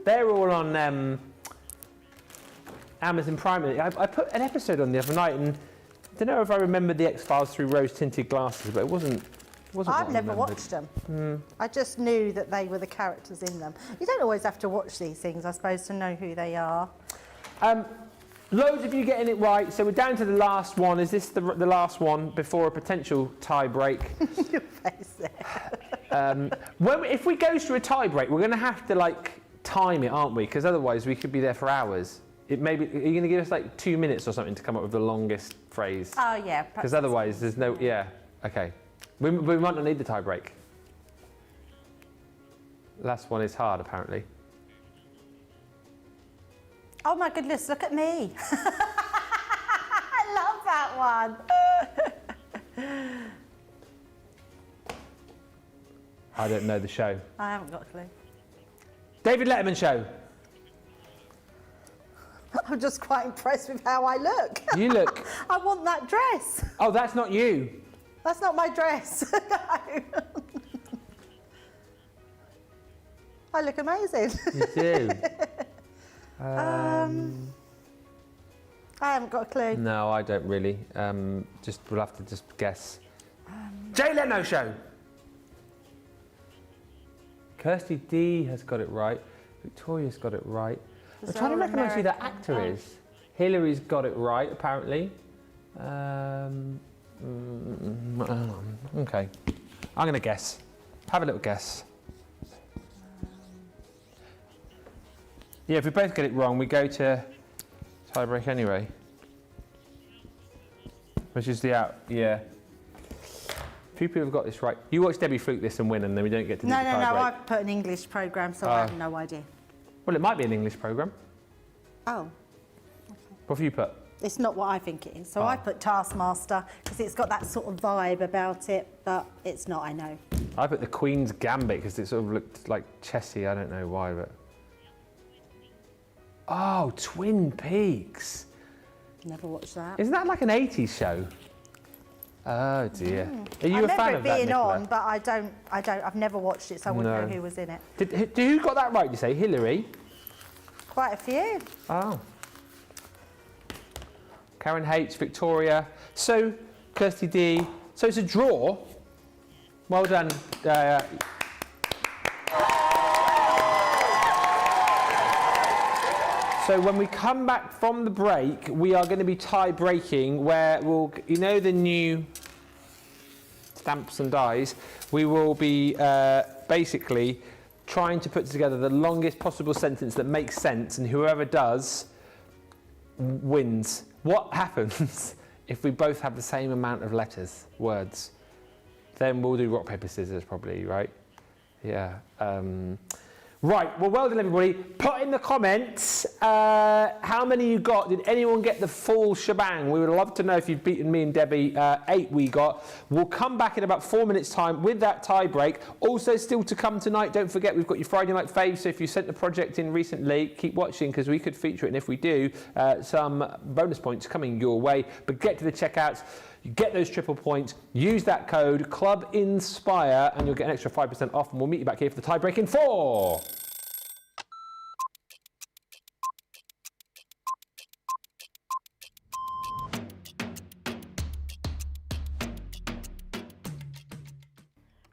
They're all on Amazon Prime. I put an episode on the other night, and I don't know if I remember the X-Files through rose-tinted glasses, but it wasn't. I've never watched them. I just knew that they were the characters in them. You don't always have to watch these things, I suppose, to know who they are. Loads of you getting it right, so we're down to the last one. Is this the last one before a potential tie break? Your face there. If we go through a tie break, we're going to have to time it, aren't we? Because otherwise we could be there for hours. Are you going to give us 2 minutes or something to come up with the longest phrase? Oh yeah. Because otherwise there's no. Yeah. Okay. We might not need the tie break. Last one is hard, apparently. Oh my goodness, look at me. I love that one. I don't know the show. I haven't got a clue. David Letterman Show. I'm just quite impressed with how I look. You look. I want that dress. Oh, that's not you. That's not my dress. No. I look amazing. You do. I haven't got a clue. No, I don't really. We'll have to just guess. Jay Leno Show. Kirsty D has got it right. Victoria's got it right. I'm trying to recognise who that actor is. Hillary's got it right, apparently. Okay. I'm going to guess. Have a little guess. Yeah, if we both get it wrong, we go to tie-break anyway. Which is the out, yeah. Few people have got this right. You watch Debbie fluke this and win, and then we don't get to do the tie-break. No, I've put an English programme, so I have no idea. Well, it might be an English programme. Oh. What have you put? It's not what I think it is. So I put Taskmaster because it's got that sort of vibe about it, but it's not, I know. I put the Queen's Gambit because it sort of looked like chessy. I don't know why, but... Oh, Twin Peaks. Never watched that. Isn't that like an 80s show? Oh dear. Are you a fan of that, being Nicola? on, but I've never watched it, so I wouldn't know who was in it. Who got that right, you say? Hillary? Quite a few. Oh. Karen H, Victoria. So, Kirsty D. So it's a draw. Well done. So when we come back from the break, we are going to be tie-breaking, where we'll, you know, the new stamps and dies. We will be basically trying to put together the longest possible sentence that makes sense, and whoever does wins. What happens if we both have the same amount of letters, words? Then we'll do rock, paper, scissors probably, right? Yeah. Right, well done everybody. Put in the comments how many you got. Did anyone get the full shebang? We would love to know if you've beaten me and Debbie. 8 we got. We'll come back in about 4 minutes time with that tie break. Also still to come tonight, don't forget we've got your Friday night faves, so if you sent the project in recently, keep watching because we could feature it, and if we do, some bonus points coming your way. But get to the checkouts. You get those triple points, use that code CLUBINSPIRE and you'll get an extra 5% off, and we'll meet you back here for the tie break in 4.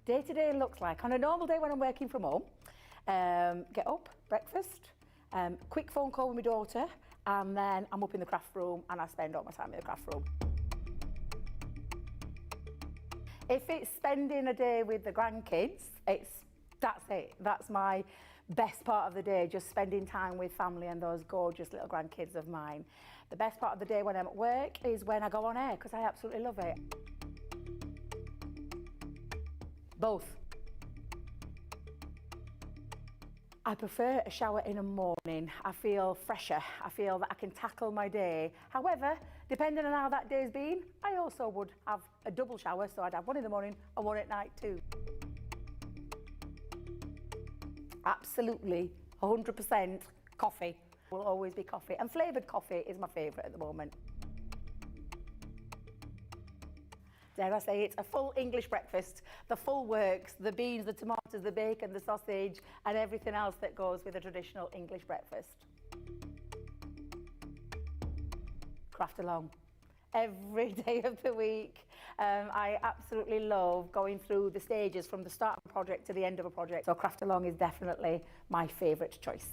Day to day looks like, on a normal day when I'm working from home, get up, breakfast, quick phone call with my daughter, and then I'm up in the craft room and I spend all my time in the craft room. If it's spending a day with the grandkids, that's it. That's my best part of the day, just spending time with family and those gorgeous little grandkids of mine. The best part of the day when I'm at work is when I go on air, because I absolutely love it. Both. I prefer a shower in the morning. I feel fresher. I feel that I can tackle my day. However, depending on how that day's been, I also would have a double shower, so I'd have one in the morning and one at night too. Absolutely, 100% coffee. Will always be coffee, and flavoured coffee is my favourite at the moment. Dare I say, it's a full English breakfast, the full works, the beans, the tomatoes, the bacon, the sausage, and everything else that goes with a traditional English breakfast. Craft along. Every day of the week. I absolutely love going through the stages from the start of a project to the end of a project. So craft along is definitely my favourite choice.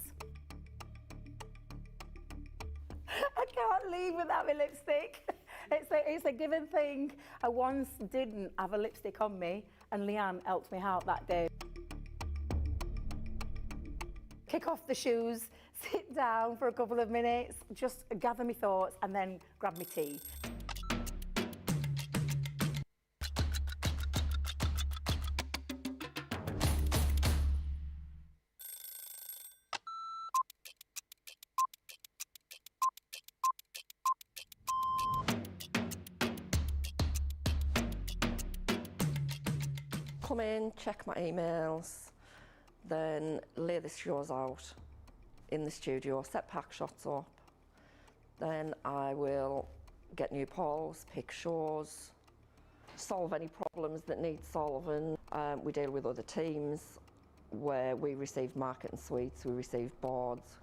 I can't leave without my lipstick. It's a given thing. I once didn't have a lipstick on me, and Leanne helped me out that day. Kick off the shoes, sit down for a couple of minutes, just gather my thoughts, and then grab my tea. Come in, check my emails, then lay the shows out in the studio, set pack shots up. Then I will get new polls, pick shows, solve any problems that need solving. We deal with other teams where we receive marketing suites, we receive boards.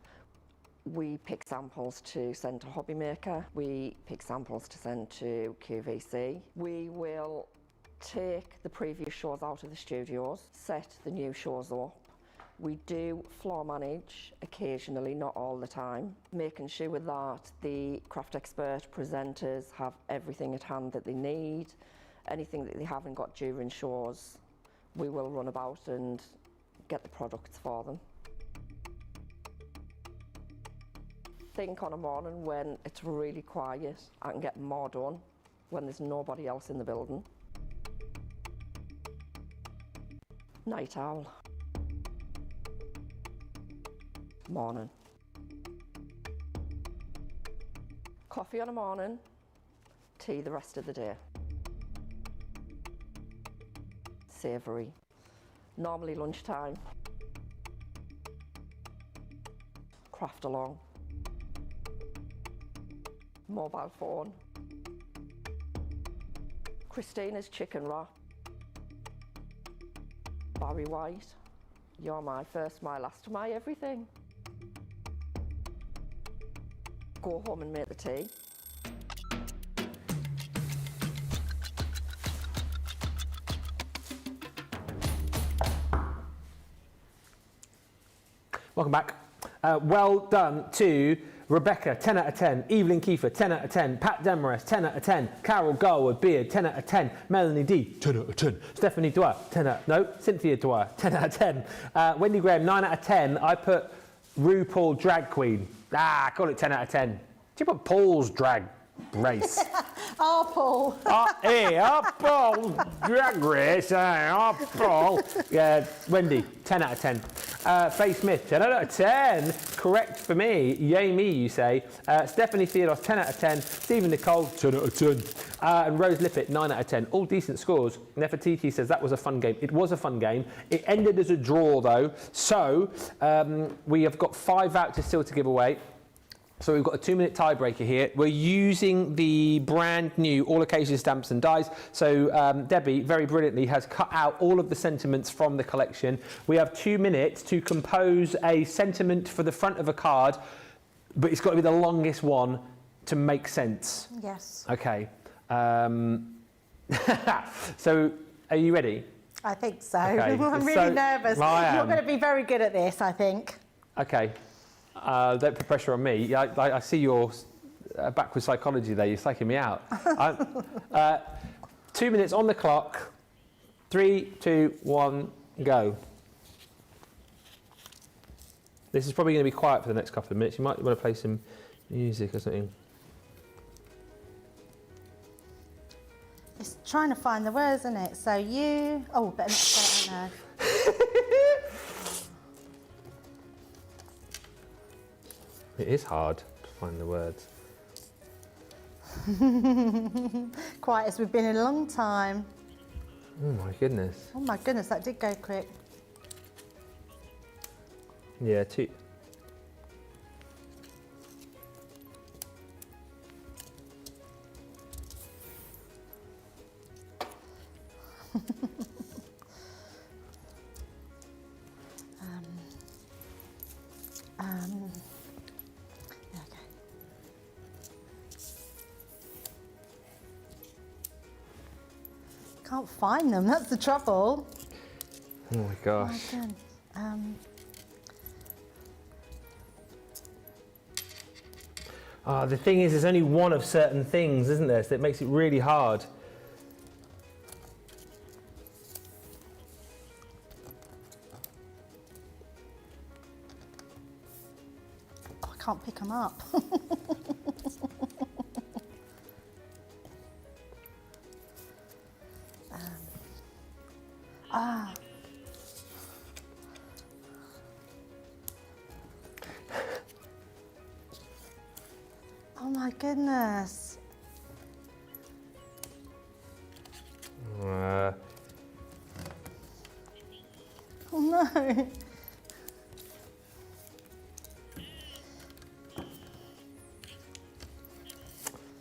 We pick samples to send to Hobby Maker. We pick samples to send to QVC. We will take the previous shows out of the studios, set the new shows up. We do floor manage occasionally, not all the time, making sure that the craft expert presenters have everything at hand that they need. Anything that they haven't got during shows, we will run about and get the products for them. think on a morning when it's really quiet, I can get more done when there's nobody else in the building. Night owl. Morning. Coffee on a morning, tea the rest of the day. Savoury. Normally lunchtime. Craft along. Mobile phone. Christina's chicken wrap. Barry White. You're my first, my last, my everything. Go home and make the tea. Welcome back. Well done to Rebecca, 10 out of 10. Evelyn Kiefer, 10 out of 10. Pat Demarest, 10 out of 10. Carol Garwood Beard, 10 out of 10. Melanie D, 10 out of 10. Stephanie Dwyer, 10 out of 10. No, Cynthia Dwyer, 10 out of 10. Wendy Graham, 9 out of 10. I put RuPaul Drag Queen. I call it 10 out of 10. Do you put Paul's Drag Race? Oh, Paul. Paul's Drag Race. Paul. Yeah, Wendy, 10 out of 10. Faye Smith, 10 out of 10. Correct for me. Yay me, you say. Stephanie Theodos, 10 out of 10. Stephen Nicole, 10 out of 10. And Rose Lippett, 9 out of 10. All decent scores. Nefertiti says that was a fun game. It was a fun game. It ended as a draw, though. So we have got 5 vouchers still to give away. So we've got a 2-minute tiebreaker here. We're using the brand new All Occasions Stamps and Dies. So Debbie, very brilliantly, has cut out all of the sentiments from the collection. We have 2 minutes to compose a sentiment for the front of a card, but it's got to be the longest one to make sense. Yes. Okay. So are you ready? I think so. Okay. I'm really nervous. I You're am. going to be very good at this, I think. Okay. Don't put pressure on me. I see your backward psychology there. You're psyching me out. 2 minutes on the clock. 3, 2, 1, go. This is probably going to be quiet for the next couple of minutes. You might want to play some music or something. It's trying to find the words, isn't it? So you... Oh, better not say it out now. It is hard to find the words. Quiet as we've been in a long time. Oh my goodness. Oh my goodness, that did go quick. Yeah, 2. Okay. Can't find them, that's the trouble. Oh my gosh. Oh my God. The thing is, there's only one of certain things, isn't there? So it makes it really hard. Oh, I can't pick them up. Oh my goodness. Uh, Oh no.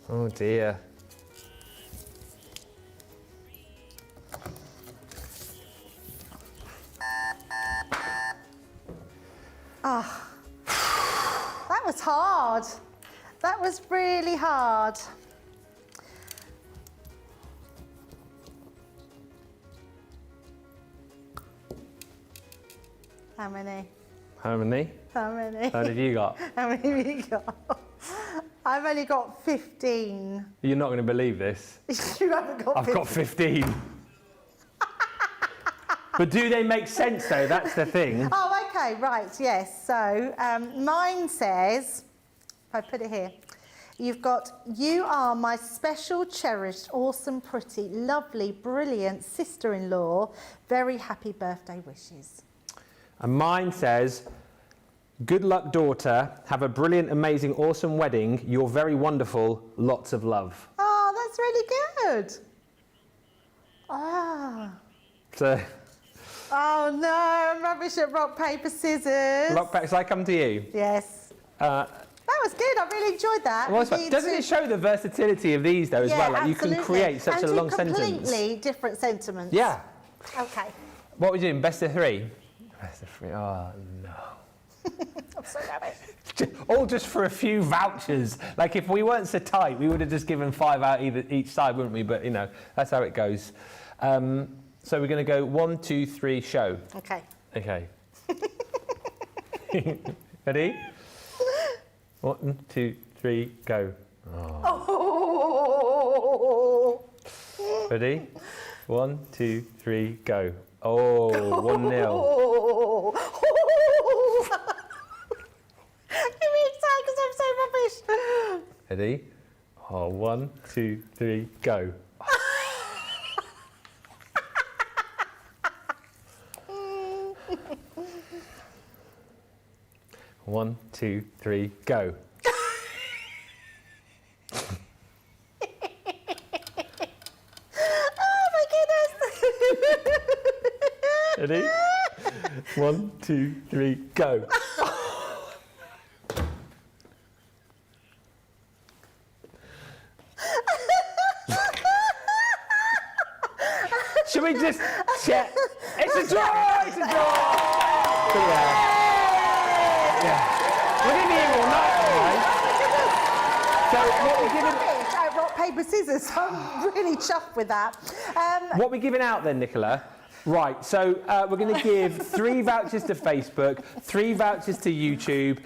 oh dear. That was hard. That was really hard. How many? How many? How many? How many have you got? How many have you got? I've only got 15. You're not going to believe this. You haven't got 15. I've got 15. But do they make sense though? That's the thing. Oh, okay, right, yes. So mine says If I put it here. You've got, you are my special, cherished, awesome, pretty, lovely, brilliant sister-in-law. Very happy birthday wishes. And mine says, good luck, daughter. Have a brilliant, amazing, awesome wedding. You're very wonderful. Lots of love. Oh, that's really good. Ah. So, Oh no, I'm rubbish at rock, paper, scissors. rock, paper, so I come to you. Yes. That was good. I really enjoyed that. Well, doesn't it show the versatility of these though as well? Like absolutely. you can create such a long sentence. And completely different sentiments. Yeah. Okay. What are we doing? Best of three? Best of three. Oh no. I'm so rubbish. All just for a few vouchers. Like if we weren't so tight, we would have just given 5 out each side, wouldn't we? But you know, that's how it goes. So we're going to go 1, 2, 3, show. Okay. Okay. Ready? 1, 2, 3, go. Oh. Ready? 1, 2, 3, go. Oh, 1-0. Give me a time because I'm so rubbish. Ready? Oh, 1, 2, 3, go. 1, 2, 3, go. Oh my goodness. Ready? 1, 2, 3, go. Should we just check? It's a draw! It's a draw! Yeah. We're going to be here all night, right? So what we're giving... Rock, paper, scissors. I'm really chuffed with that. What we're giving out then, Nicola? Right, so we're going to give 3 vouchers to Facebook, 3 vouchers to YouTube.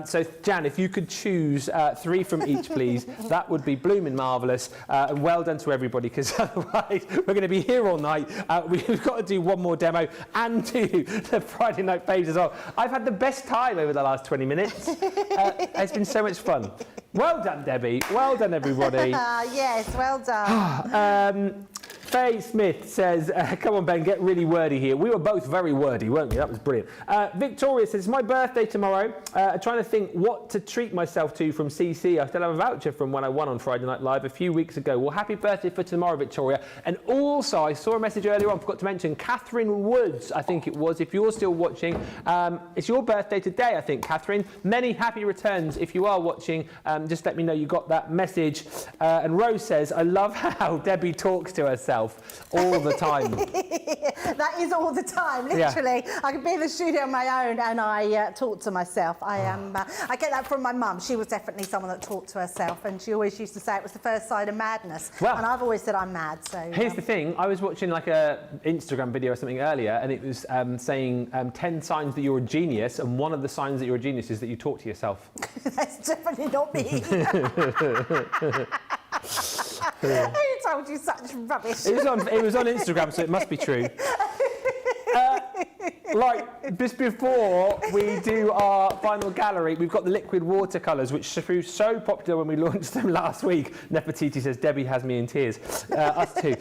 So, Jan, if you could choose 3 from each, please, that would be blooming marvellous. And well done to everybody, because otherwise we're going to be here all night. We've got to do one more demo and do the Friday night faves as well. I've had the best time over the last 20 minutes. It's been so much fun. Well done, Debbie. Well done, everybody. Yes, well done. Faye Smith says, come on, Ben, get really wordy here. We were both very wordy, weren't we? That was brilliant. Victoria says, it's my birthday tomorrow. Trying to think what to treat myself to from CC. I still have a voucher from when I won on Friday Night Live a few weeks ago. Well, happy birthday for tomorrow, Victoria. And also, I saw a message earlier on, forgot to mention, Catherine Woods, I think it was, if you're still watching. It's your birthday today, I think, Catherine. Many happy returns if you are watching. Just let me know you got that message. And Rose says, I love how Debbie talks to herself all the time. That is all the time, literally. Yeah. I can be in the studio on my own and I talk to myself. I get that from my mum. She was definitely someone that talked to herself, and she always used to say it was the first sign of madness. Well, and I've always said I'm mad. So here's the thing. I was watching like a Instagram video or something earlier, and it was saying 10 signs that you're a genius, and one of the signs that you're a genius is that you talk to yourself. That's definitely not me. Who told you such rubbish? It was on Instagram, so it must be true. Like, just before we do our final gallery, we've got the liquid watercolours, which proved so popular when we launched them last week. Nefertiti says, Debbie has me in tears. Us too.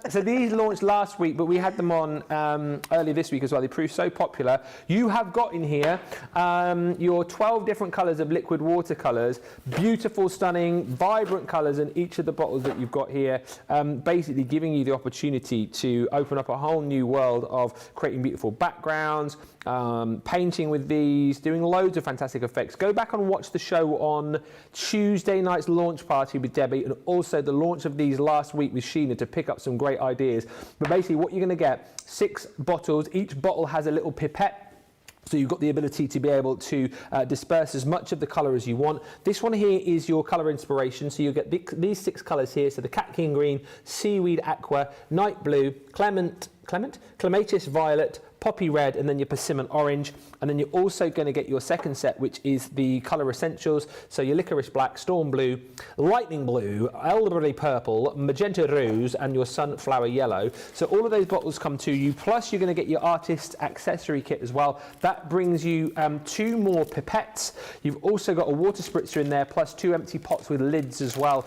So these launched last week, but we had them on earlier this week as well. They proved so popular. You have got in here your 12 different colours of liquid watercolours. Beautiful, stunning, vibrant colours in each of the bottles that you've got here. Basically giving you the opportunity to open up a whole new world of creating beautiful backgrounds, painting with these, doing loads of fantastic effects. Go back and watch the show on Tuesday night's launch party with Debbie, and also the launch of these last week with Sheena to pick up some great ideas. But basically what you're going to get, 6 bottles. Each bottle has a little pipette. So you've got the ability to be able to disperse as much of the colour as you want. This one here is your colour inspiration. So you get these 6 colours here. So the Cat King Green, Seaweed Aqua, Night Blue, Clematis Violet, poppy red, and then your persimmon orange. And then you're also going to get your second set, which is the colour essentials. So your licorice black, storm blue, lightning blue, elderberry purple, magenta rose, and your sunflower yellow. So all of those bottles come to you, plus you're going to get your artist accessory kit as well. That brings you 2 more pipettes. You've also got a water spritzer in there, plus 2 empty pots with lids as well,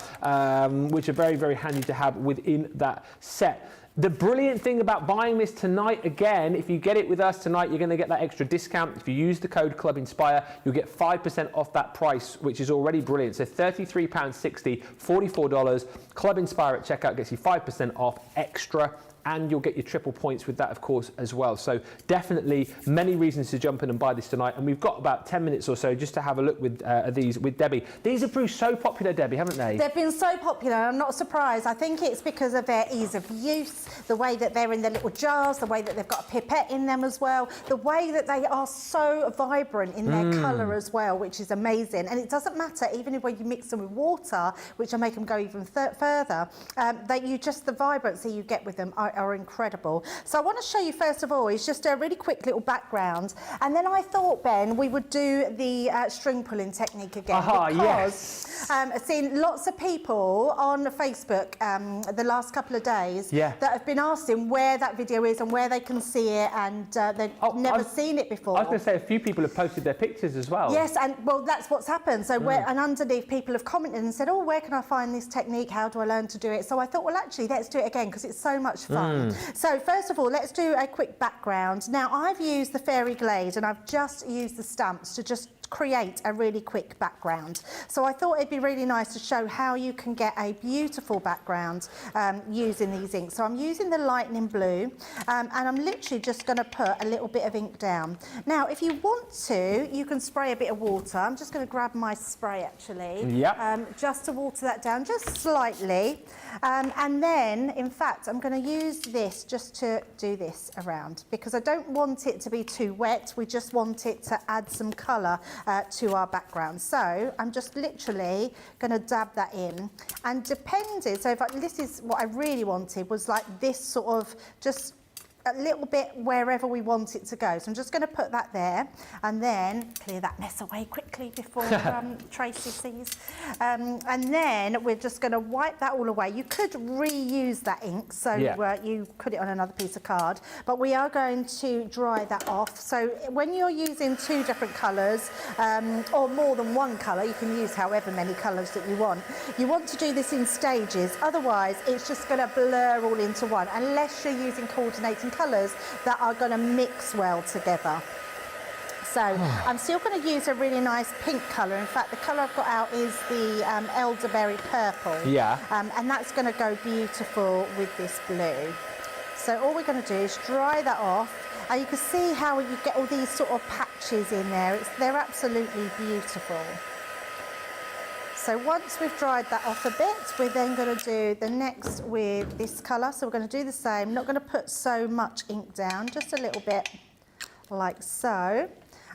which are very, very handy to have within that set. The brilliant thing about buying this tonight, again, if you get it with us tonight, you're going to get that extra discount. If you use the code Club Inspire, you'll get 5% off that price, which is already brilliant. So £33.60, $44. Club Inspire at checkout gets you 5% off extra, and you'll get your triple points with that, of course, as well. So definitely many reasons to jump in and buy this tonight. And we've got about 10 minutes or so just to have a look with these with Debbie. These have proved so popular, Debbie, haven't they? They've been so popular. I'm not surprised. I think it's because of their ease of use, the way that they're in their little jars, the way that they've got a pipette in them as well, the way that they are so vibrant in their colour as well, which is amazing. And it doesn't matter, even when you mix them with water, which will make them go even further, that you just, the vibrancy you get with them are incredible. So I want to show you first of all is just a really quick little background, and then I thought, Ben, we would do the string pulling technique again, because I've seen lots of people on Facebook the last couple of days that have been asking where that video is and where they can see it, and they've never seen it before. I was going to say a few people have posted their pictures as well. Yes, and well, that's what's happened. So and underneath people have commented and said, oh, where can I find this technique? How do I learn to do it? So I thought, well, actually, let's do it again because it's so much fun. So first of all, let's do a quick background. Now, I've used the Fairy Glaze and I've just used the stamps to just create a really quick background. So I thought it'd be really nice to show how you can get a beautiful background using these inks. So I'm using the lightning blue and I'm literally just going to put a little bit of ink down. Now, if you want to, you can spray a bit of water. I'm just going to grab my spray actually, just to water that down just slightly. And then, in fact, I'm going to use this just to do this around because I don't want it to be too wet. We just want it to add some colour to our background. So I'm just literally going to dab that in, and depending, so if this is what I really wanted was like this sort of just a little bit wherever we want it to go. So I'm just going to put that there and then clear that mess away quickly before Tracy sees. And then we're just going to wipe that all away. You could reuse that ink, so you put it on another piece of card, but we are going to dry that off. So when you're using 2 different colours or more than one colour, you can use however many colours that you want. You want to do this in stages, otherwise it's just going to blur all into one, unless you're using coordinating colours that are going to mix well together. So I'm still going to use a really nice pink colour. In fact, the colour I've got out is the elderberry purple. And that's going to go beautiful with this blue. So all we're going to do is dry that off. And you can see how you get all these sort of patches in there. They're absolutely beautiful. So once we've dried that off a bit, we're then going to do the next with this colour. So we're going to do the same. Not going to put so much ink down, just a little bit like so.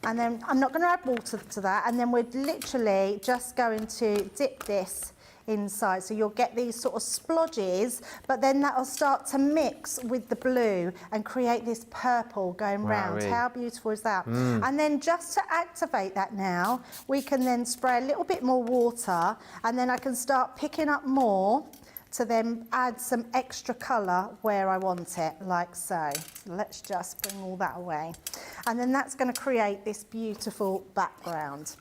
And then I'm not going to add water to that. And then we're literally just going to dip this inside. So you'll get these sort of splodges, but then that'll start to mix with the blue and create this purple going round. How beautiful is that? And then just to activate that now, we can then spray a little bit more water, and then I can start picking up more to then add some extra colour where I want it, like so. Let's just bring all that away. And then that's going to create this beautiful background.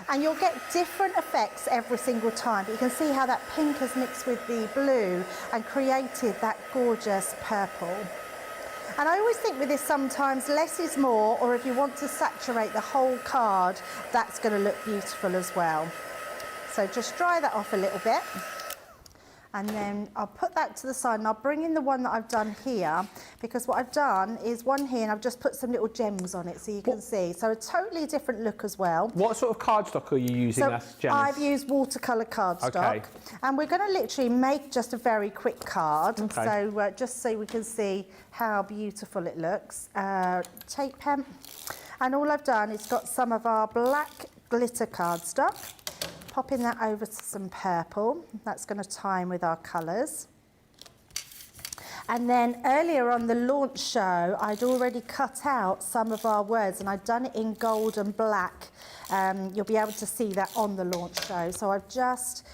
And you'll get different effects every single time, but you can see how that pink has mixed with the blue and created that gorgeous purple. And I always think with this sometimes less is more, or if you want to saturate the whole card, that's going to look beautiful as well. So just dry that off a little bit. And then I'll put that to the side, and I'll bring in the one that I've done here, because what I've done is one here and I've just put some little gems on it so you can see. So a totally different look as well. What sort of cardstock are you using, Janice? I've used watercolour cardstock. And we're going to literally make just a very quick card. So just so we can see how beautiful it looks. Tape pen. And all I've done is got some of our black glitter cardstock. Popping that over to some purple. That's going to tie in with our colours. And then earlier on the launch show, I'd already cut out some of our words and I'd done it in gold and black. You'll be able to see that on the launch show. So I've just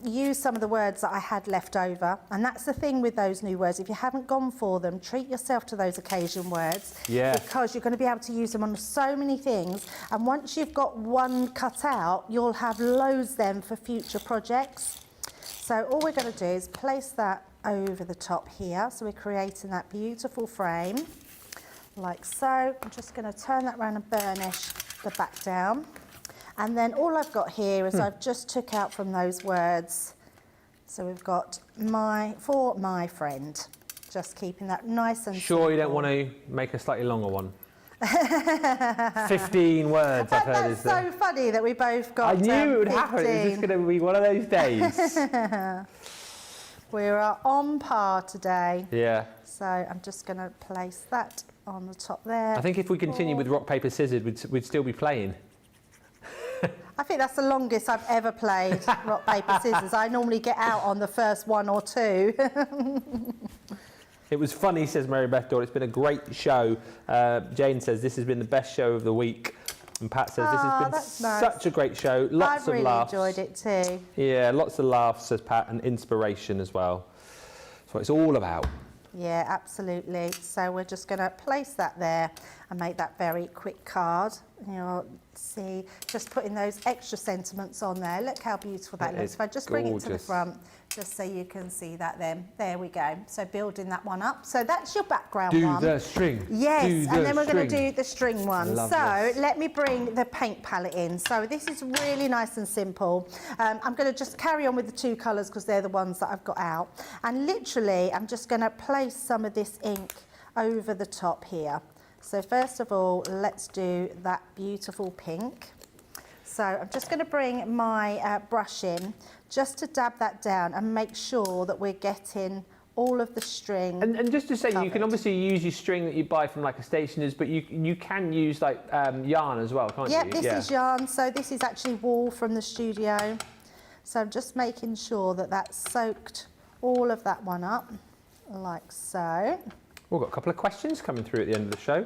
used some of the words that I had left over. And that's the thing with those new words. If you haven't gone for them, treat yourself to those occasion words. Yeah. Because you're going to be able to use them on so many things. And once you've got one cut out, you'll have loads then for future projects. So all we're going to do is place that over the top here. So we're creating that beautiful frame, like so. I'm just going to turn that around and burnish the back down. And then all I've got here is I've just took out from those words. So we've got for my friend. Just keeping that nice and Sure, simple. you don't want to make a slightly longer one? 15 words, I've heard. That's so funny that we both got I knew it would happen. It was 15. just going to be one of those days. We are on par today. Yeah. So I'm just going to place that on the top there. I think if we continue with rock, paper, scissors, we'd still be playing. I think that's the longest I've ever played rock, paper, scissors. I normally get out on the first one or two. It was funny, says Mary Beth Doyle. It's been a great show. Jane says this has been the best show of the week. And Pat says this has been such a great show. Lots of laughs. I've really enjoyed it too. Yeah, lots of laughs, says Pat, and inspiration as well. That's what it's all about. Yeah, absolutely. So we're just going to place that there and make that very quick card. You'll see, just putting those extra sentiments on there. Look how beautiful that looks. If I just bring it to the front, just so you can see that then. There we go. So building that one up. So that's your background one. Do the string. Yes, and then we're going to do the string one. Love so this. let me bring the paint palette in. So this is really nice and simple. I'm going to just carry on with the two colours because they're the ones that I've got out. And literally, I'm just going to place some of this ink over the top here. So first of all, let's do that beautiful pink. So I'm just going to bring my brush in just to dab that down and make sure that we're getting all of the string. And just to say, covered. you can obviously use your string that you buy from like a stationer's, but you can use like yarn as well, can't you? Yep, this is yarn. So this is actually wool from the studio. So I'm just making sure that that's soaked all of that one up, like so. We've got a couple of questions coming through at the end of the show.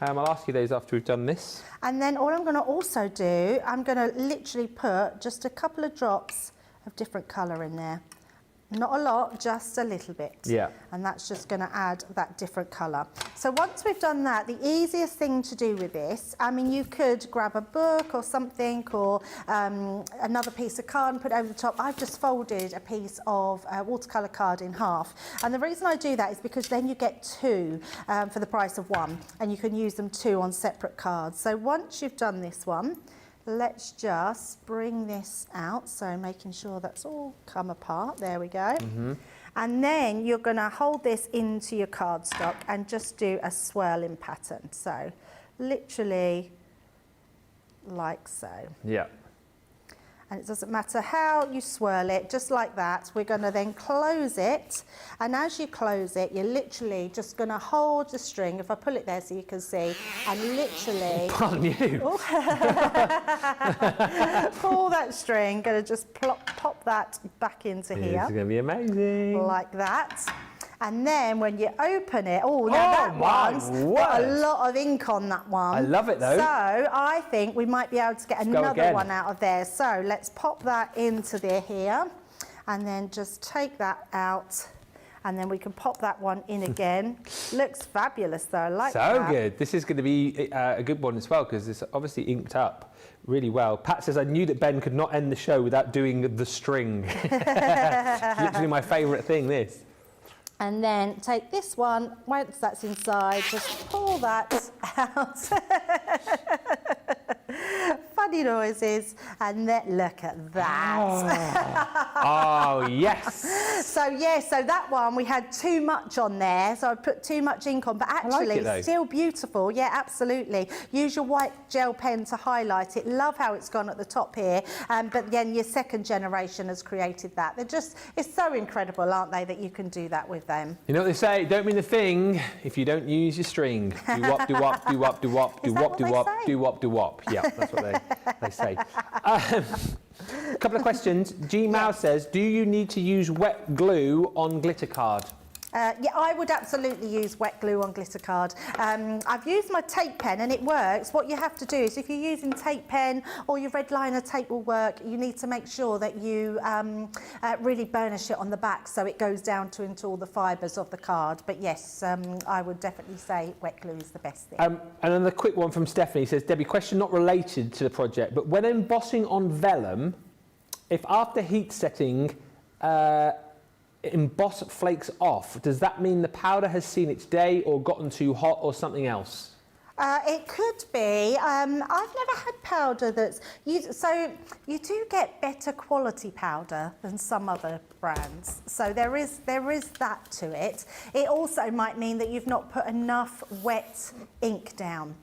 I'll ask you those after we've done this. And then all I'm going to also do, I'm going to literally put just a couple of drops of different colour in there. Not a lot, just a little bit. Yeah. And that's just going to add that different colour. So once we've done that, the easiest thing to do with this, I mean, you could grab a book or something or another piece of card and put it over the top. I've just folded a piece of watercolour card in half. And the reason I do that is because then you get two for the price of one. And you can use them two on separate cards. So once you've done this one, let's just bring this out, so making sure that's all come apart. There we go. And then you're going to hold this into your cardstock and just do a swirling pattern. So literally like so. Yeah. And it doesn't matter how you swirl it, just like that. We're going to then close it. And as you close it, you're literally just going to hold the string. If I pull it there so you can see, and literally Pardon you. pull that string. Going to just pop that back into It's here, going to be amazing. like that. And then when you open it, now that one's got a lot of ink on that one. I love it though. So I think we might be able to get another one out of there. So let's pop that into there here and then just take that out. And then we can pop that one in again. Looks fabulous though, I like that. So good. This is going to be a good one as well because it's obviously inked up really well. Pat says, I knew that Ben could not end the show without doing the string. It's literally my favourite thing, this. And then take this one, once that's inside, just pull that out. Funny noises, and then look at that. Oh, yes. So that one, we had too much on there, so I put too much ink on, but actually it, still beautiful. Yeah, absolutely. Use your white gel pen to highlight it. Love how it's gone at the top here, but then your second generation has created that. They're just, it's so incredible, aren't they, that you can do that with them. You know what they say, don't mean a thing if you don't use your string. Do wop, do wop, do wop, do wop, do wop, do wop, do wop, do wop. Yeah, that's what they say. A couple of questions. G Mao says, do you need to use wet glue on glitter card? Yeah, I would absolutely use wet glue on glitter card. I've used my tape pen and it works. What you have to do is if you're using tape pen or your red liner tape will work, you need to make sure that you really burnish it on the back so it goes down into all the fibres of the card. But yes, I would definitely say wet glue is the best thing. And then the quick one from Stephanie says, Debbie, question not related to the project, but when embossing on vellum, if after heat setting, emboss flakes off, does that mean the powder has seen its day or gotten too hot or something else? It could be. I've never had powder that's used, so you do get better quality powder than some other brands. So there is that to it. It also might mean that you've not put enough wet ink down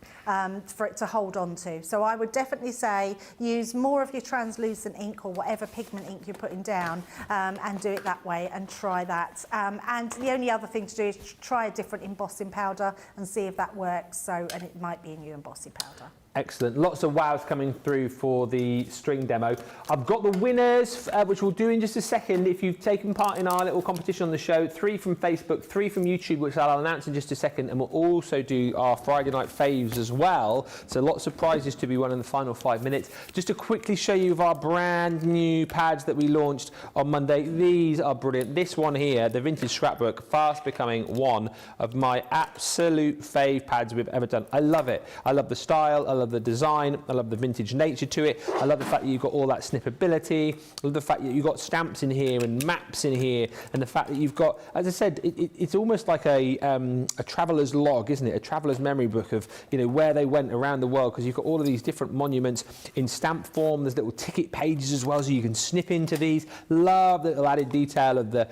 for it to hold on to. So I would definitely say use more of your translucent ink or whatever pigment ink you're putting down and do it that way and try that. And the only other thing to do is try a different embossing powder and see if that works. So, and it might be a new embossing powder. Excellent. Lots of wows coming through for the string demo. I've got the winners, which we'll do in just a second. If you've taken part in our little competition on the show, 3 from Facebook, 3 from YouTube, which I'll announce in just a second. And we'll also do our Friday night faves as well. So lots of prizes to be won in the final 5 minutes. Just to quickly show you of our brand new pads that we launched on Monday. These are brilliant. This one here, the Vintage Scrapbook, fast becoming one of my absolute fave pads we've ever done. I love it. I love the style. I love the design, I love the vintage nature to it. I love the fact that you've got all that snippability. I love the fact that you've got stamps in here and maps in here, and the fact that you've got, as I said, it's almost like a traveller's log, isn't it? A traveller's memory book of, you know, where they went around the world, because you've got all of these different monuments in stamp form. There's little ticket pages as well, so you can snip into these. Love the little added detail of the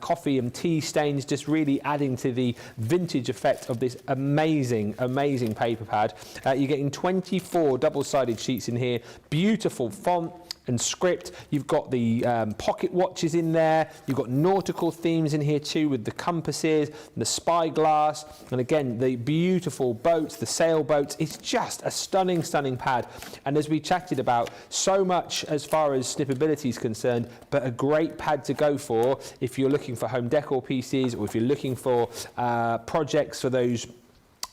coffee and tea stains, just really adding to the vintage effect of this amazing, amazing paper pad. You're getting 24 double-sided sheets in here, beautiful font and script. You've got the pocket watches in there. You've got nautical themes in here too, with the compasses, the spyglass, and again, the beautiful boats, the sailboats. It's just a stunning, stunning pad. And as we chatted about, so much as far as snippability is concerned, but a great pad to go for if you're looking for home decor pieces, or if you're looking for projects for those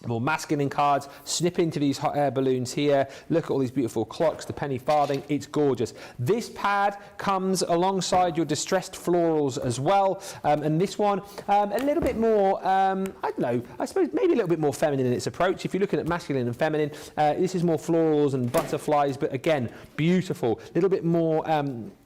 more masculine cards. Snip into these hot air balloons here. Look at all these beautiful clocks, the penny farthing. It's gorgeous. This pad comes alongside your distressed florals as well. And this one, a little bit more, I don't know, I suppose maybe a little bit more feminine in its approach. If you're looking at masculine and feminine, this is more florals and butterflies, but again, beautiful. A little bit more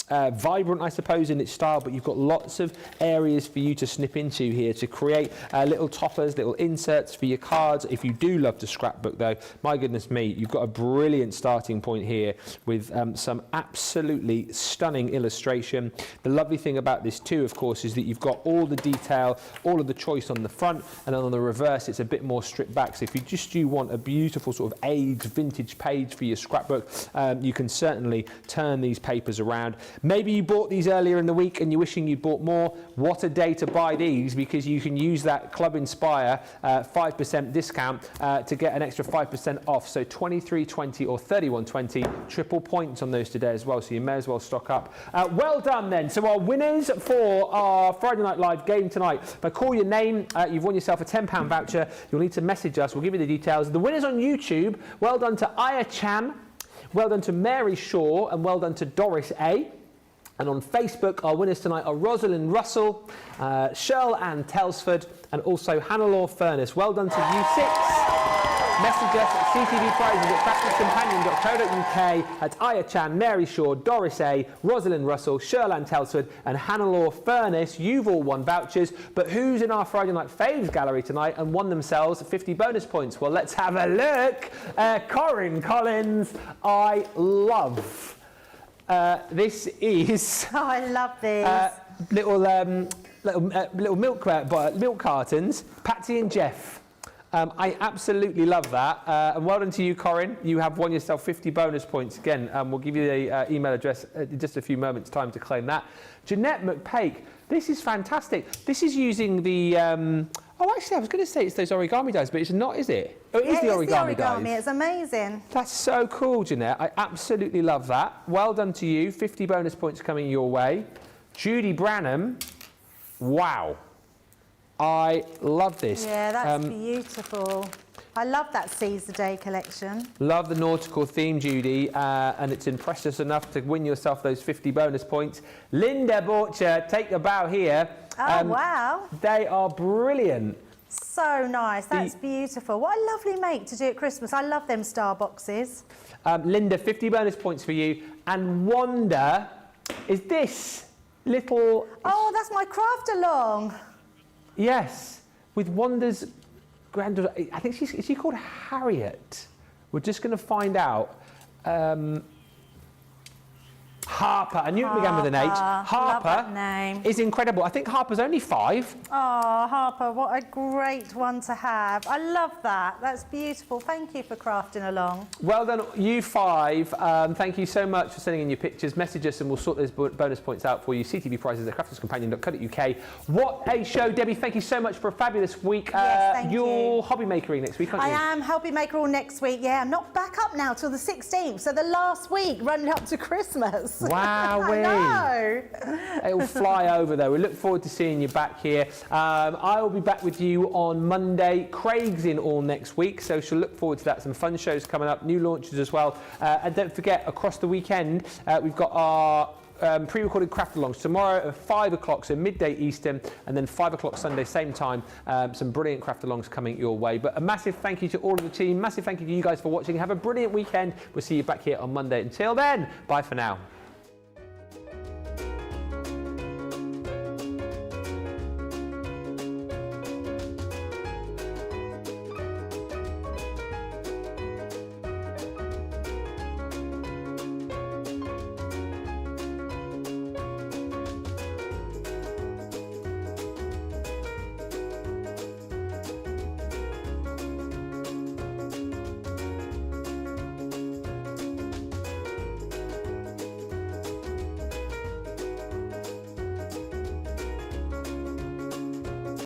vibrant, I suppose, in its style, but you've got lots of areas for you to snip into here to create little toppers, little inserts for your cards. If you do love to scrapbook, though, my goodness me, you've got a brilliant starting point here with some absolutely stunning illustration. The lovely thing about this too, of course, is that you've got all the detail, all of the choice on the front, and then on the reverse it's a bit more stripped back. So if you just do want a beautiful sort of aged vintage page for your scrapbook, you can certainly turn these papers around. Maybe you bought these earlier in the week and you're wishing you'd bought more. What a day to buy these, because you can use that Club Inspire 5% discount to get an extra 5% off. So 23.20 or 31.20, triple points on those today as well. So you may as well stock up. Well done then. So our winners for our Friday Night Live game tonight. If I call your name, you've won yourself a £10 voucher. You'll need to message us. We'll give you the details. The winners on YouTube, well done to Aya Chan, well done to Mary Shaw, and well done to Doris A. And on Facebook, our winners tonight are Rosalind Russell, Shirl Ann Telsford, and also Hannah-Law Furness. Well done to you 6. Message us at ctvprizes@practicecompanion.co.uk at Aya Chan, Mary Shaw, Doris A, Rosalind Russell, Shirl Ann Telsford, and Hannah-Law Furness. You've all won vouchers, but who's in our Friday Night Faves gallery tonight and won themselves 50 bonus points? Well, let's have a look. Corinne Collins, I love. This is. Oh, I love these. Little milk cartons. Patsy and Jeff. I absolutely love that. And well done to you, Corinne. You have won yourself 50 bonus points. Again, we'll give you the email address in just a few moments' time to claim that. Jeanette McPake. This is fantastic. This is using the. Oh, actually, I was going to say it's those origami dies, but it's not, is it? Oh, it is the origami dies. It's amazing. That's so cool, Jeanette. I absolutely love that. Well done to you. 50 bonus points coming your way. Judy Branham. Wow. I love this. Yeah, that's beautiful. I love that Seize the Day collection. Love the nautical theme, Judy, and it's impressed us enough to win yourself those 50 bonus points. Linda Borcher, take a bow here. Oh, wow. They are brilliant. So nice. That's beautiful. What a lovely make to do at Christmas. I love them star boxes. Linda, 50 bonus points for you. And Wanda is this little... Oh, that's my craft along. Yes, with Wanda's granddaughter. I think is she called Harriet? We're just going to find out. Harper, I knew it began with an H. Love Harper that name. is incredible. I think Harper's only 5. Oh, Harper, what a great one to have. I love that. That's beautiful. Thank you for crafting along. Well done, you 5. Thank you so much for sending in your pictures. Message us and we'll sort those bonus points out for you. CTV prizes at crafterscompanion.co.uk. What a show, Debbie. Thank you so much for a fabulous week. Yes, thank you're you. hobby makering next week, aren't you? I am hobby maker all next week. Yeah, I'm not back up now till the 16th. So the last week running up to Christmas. Wowee. I know. It will fly over though. We look forward to seeing you back here. I will be back with you on Monday. Craig's in all next week, so she'll look forward to that. Some fun shows coming up, new launches as well. And don't forget, across the weekend, we've got our pre-recorded craft-alongs tomorrow at 5 o'clock, so midday Eastern, and then 5 o'clock Sunday, same time. Some brilliant craft-alongs coming your way. But a massive thank you to all of the team. Massive thank you to you guys for watching. Have a brilliant weekend. We'll see you back here on Monday. Until then, bye for now.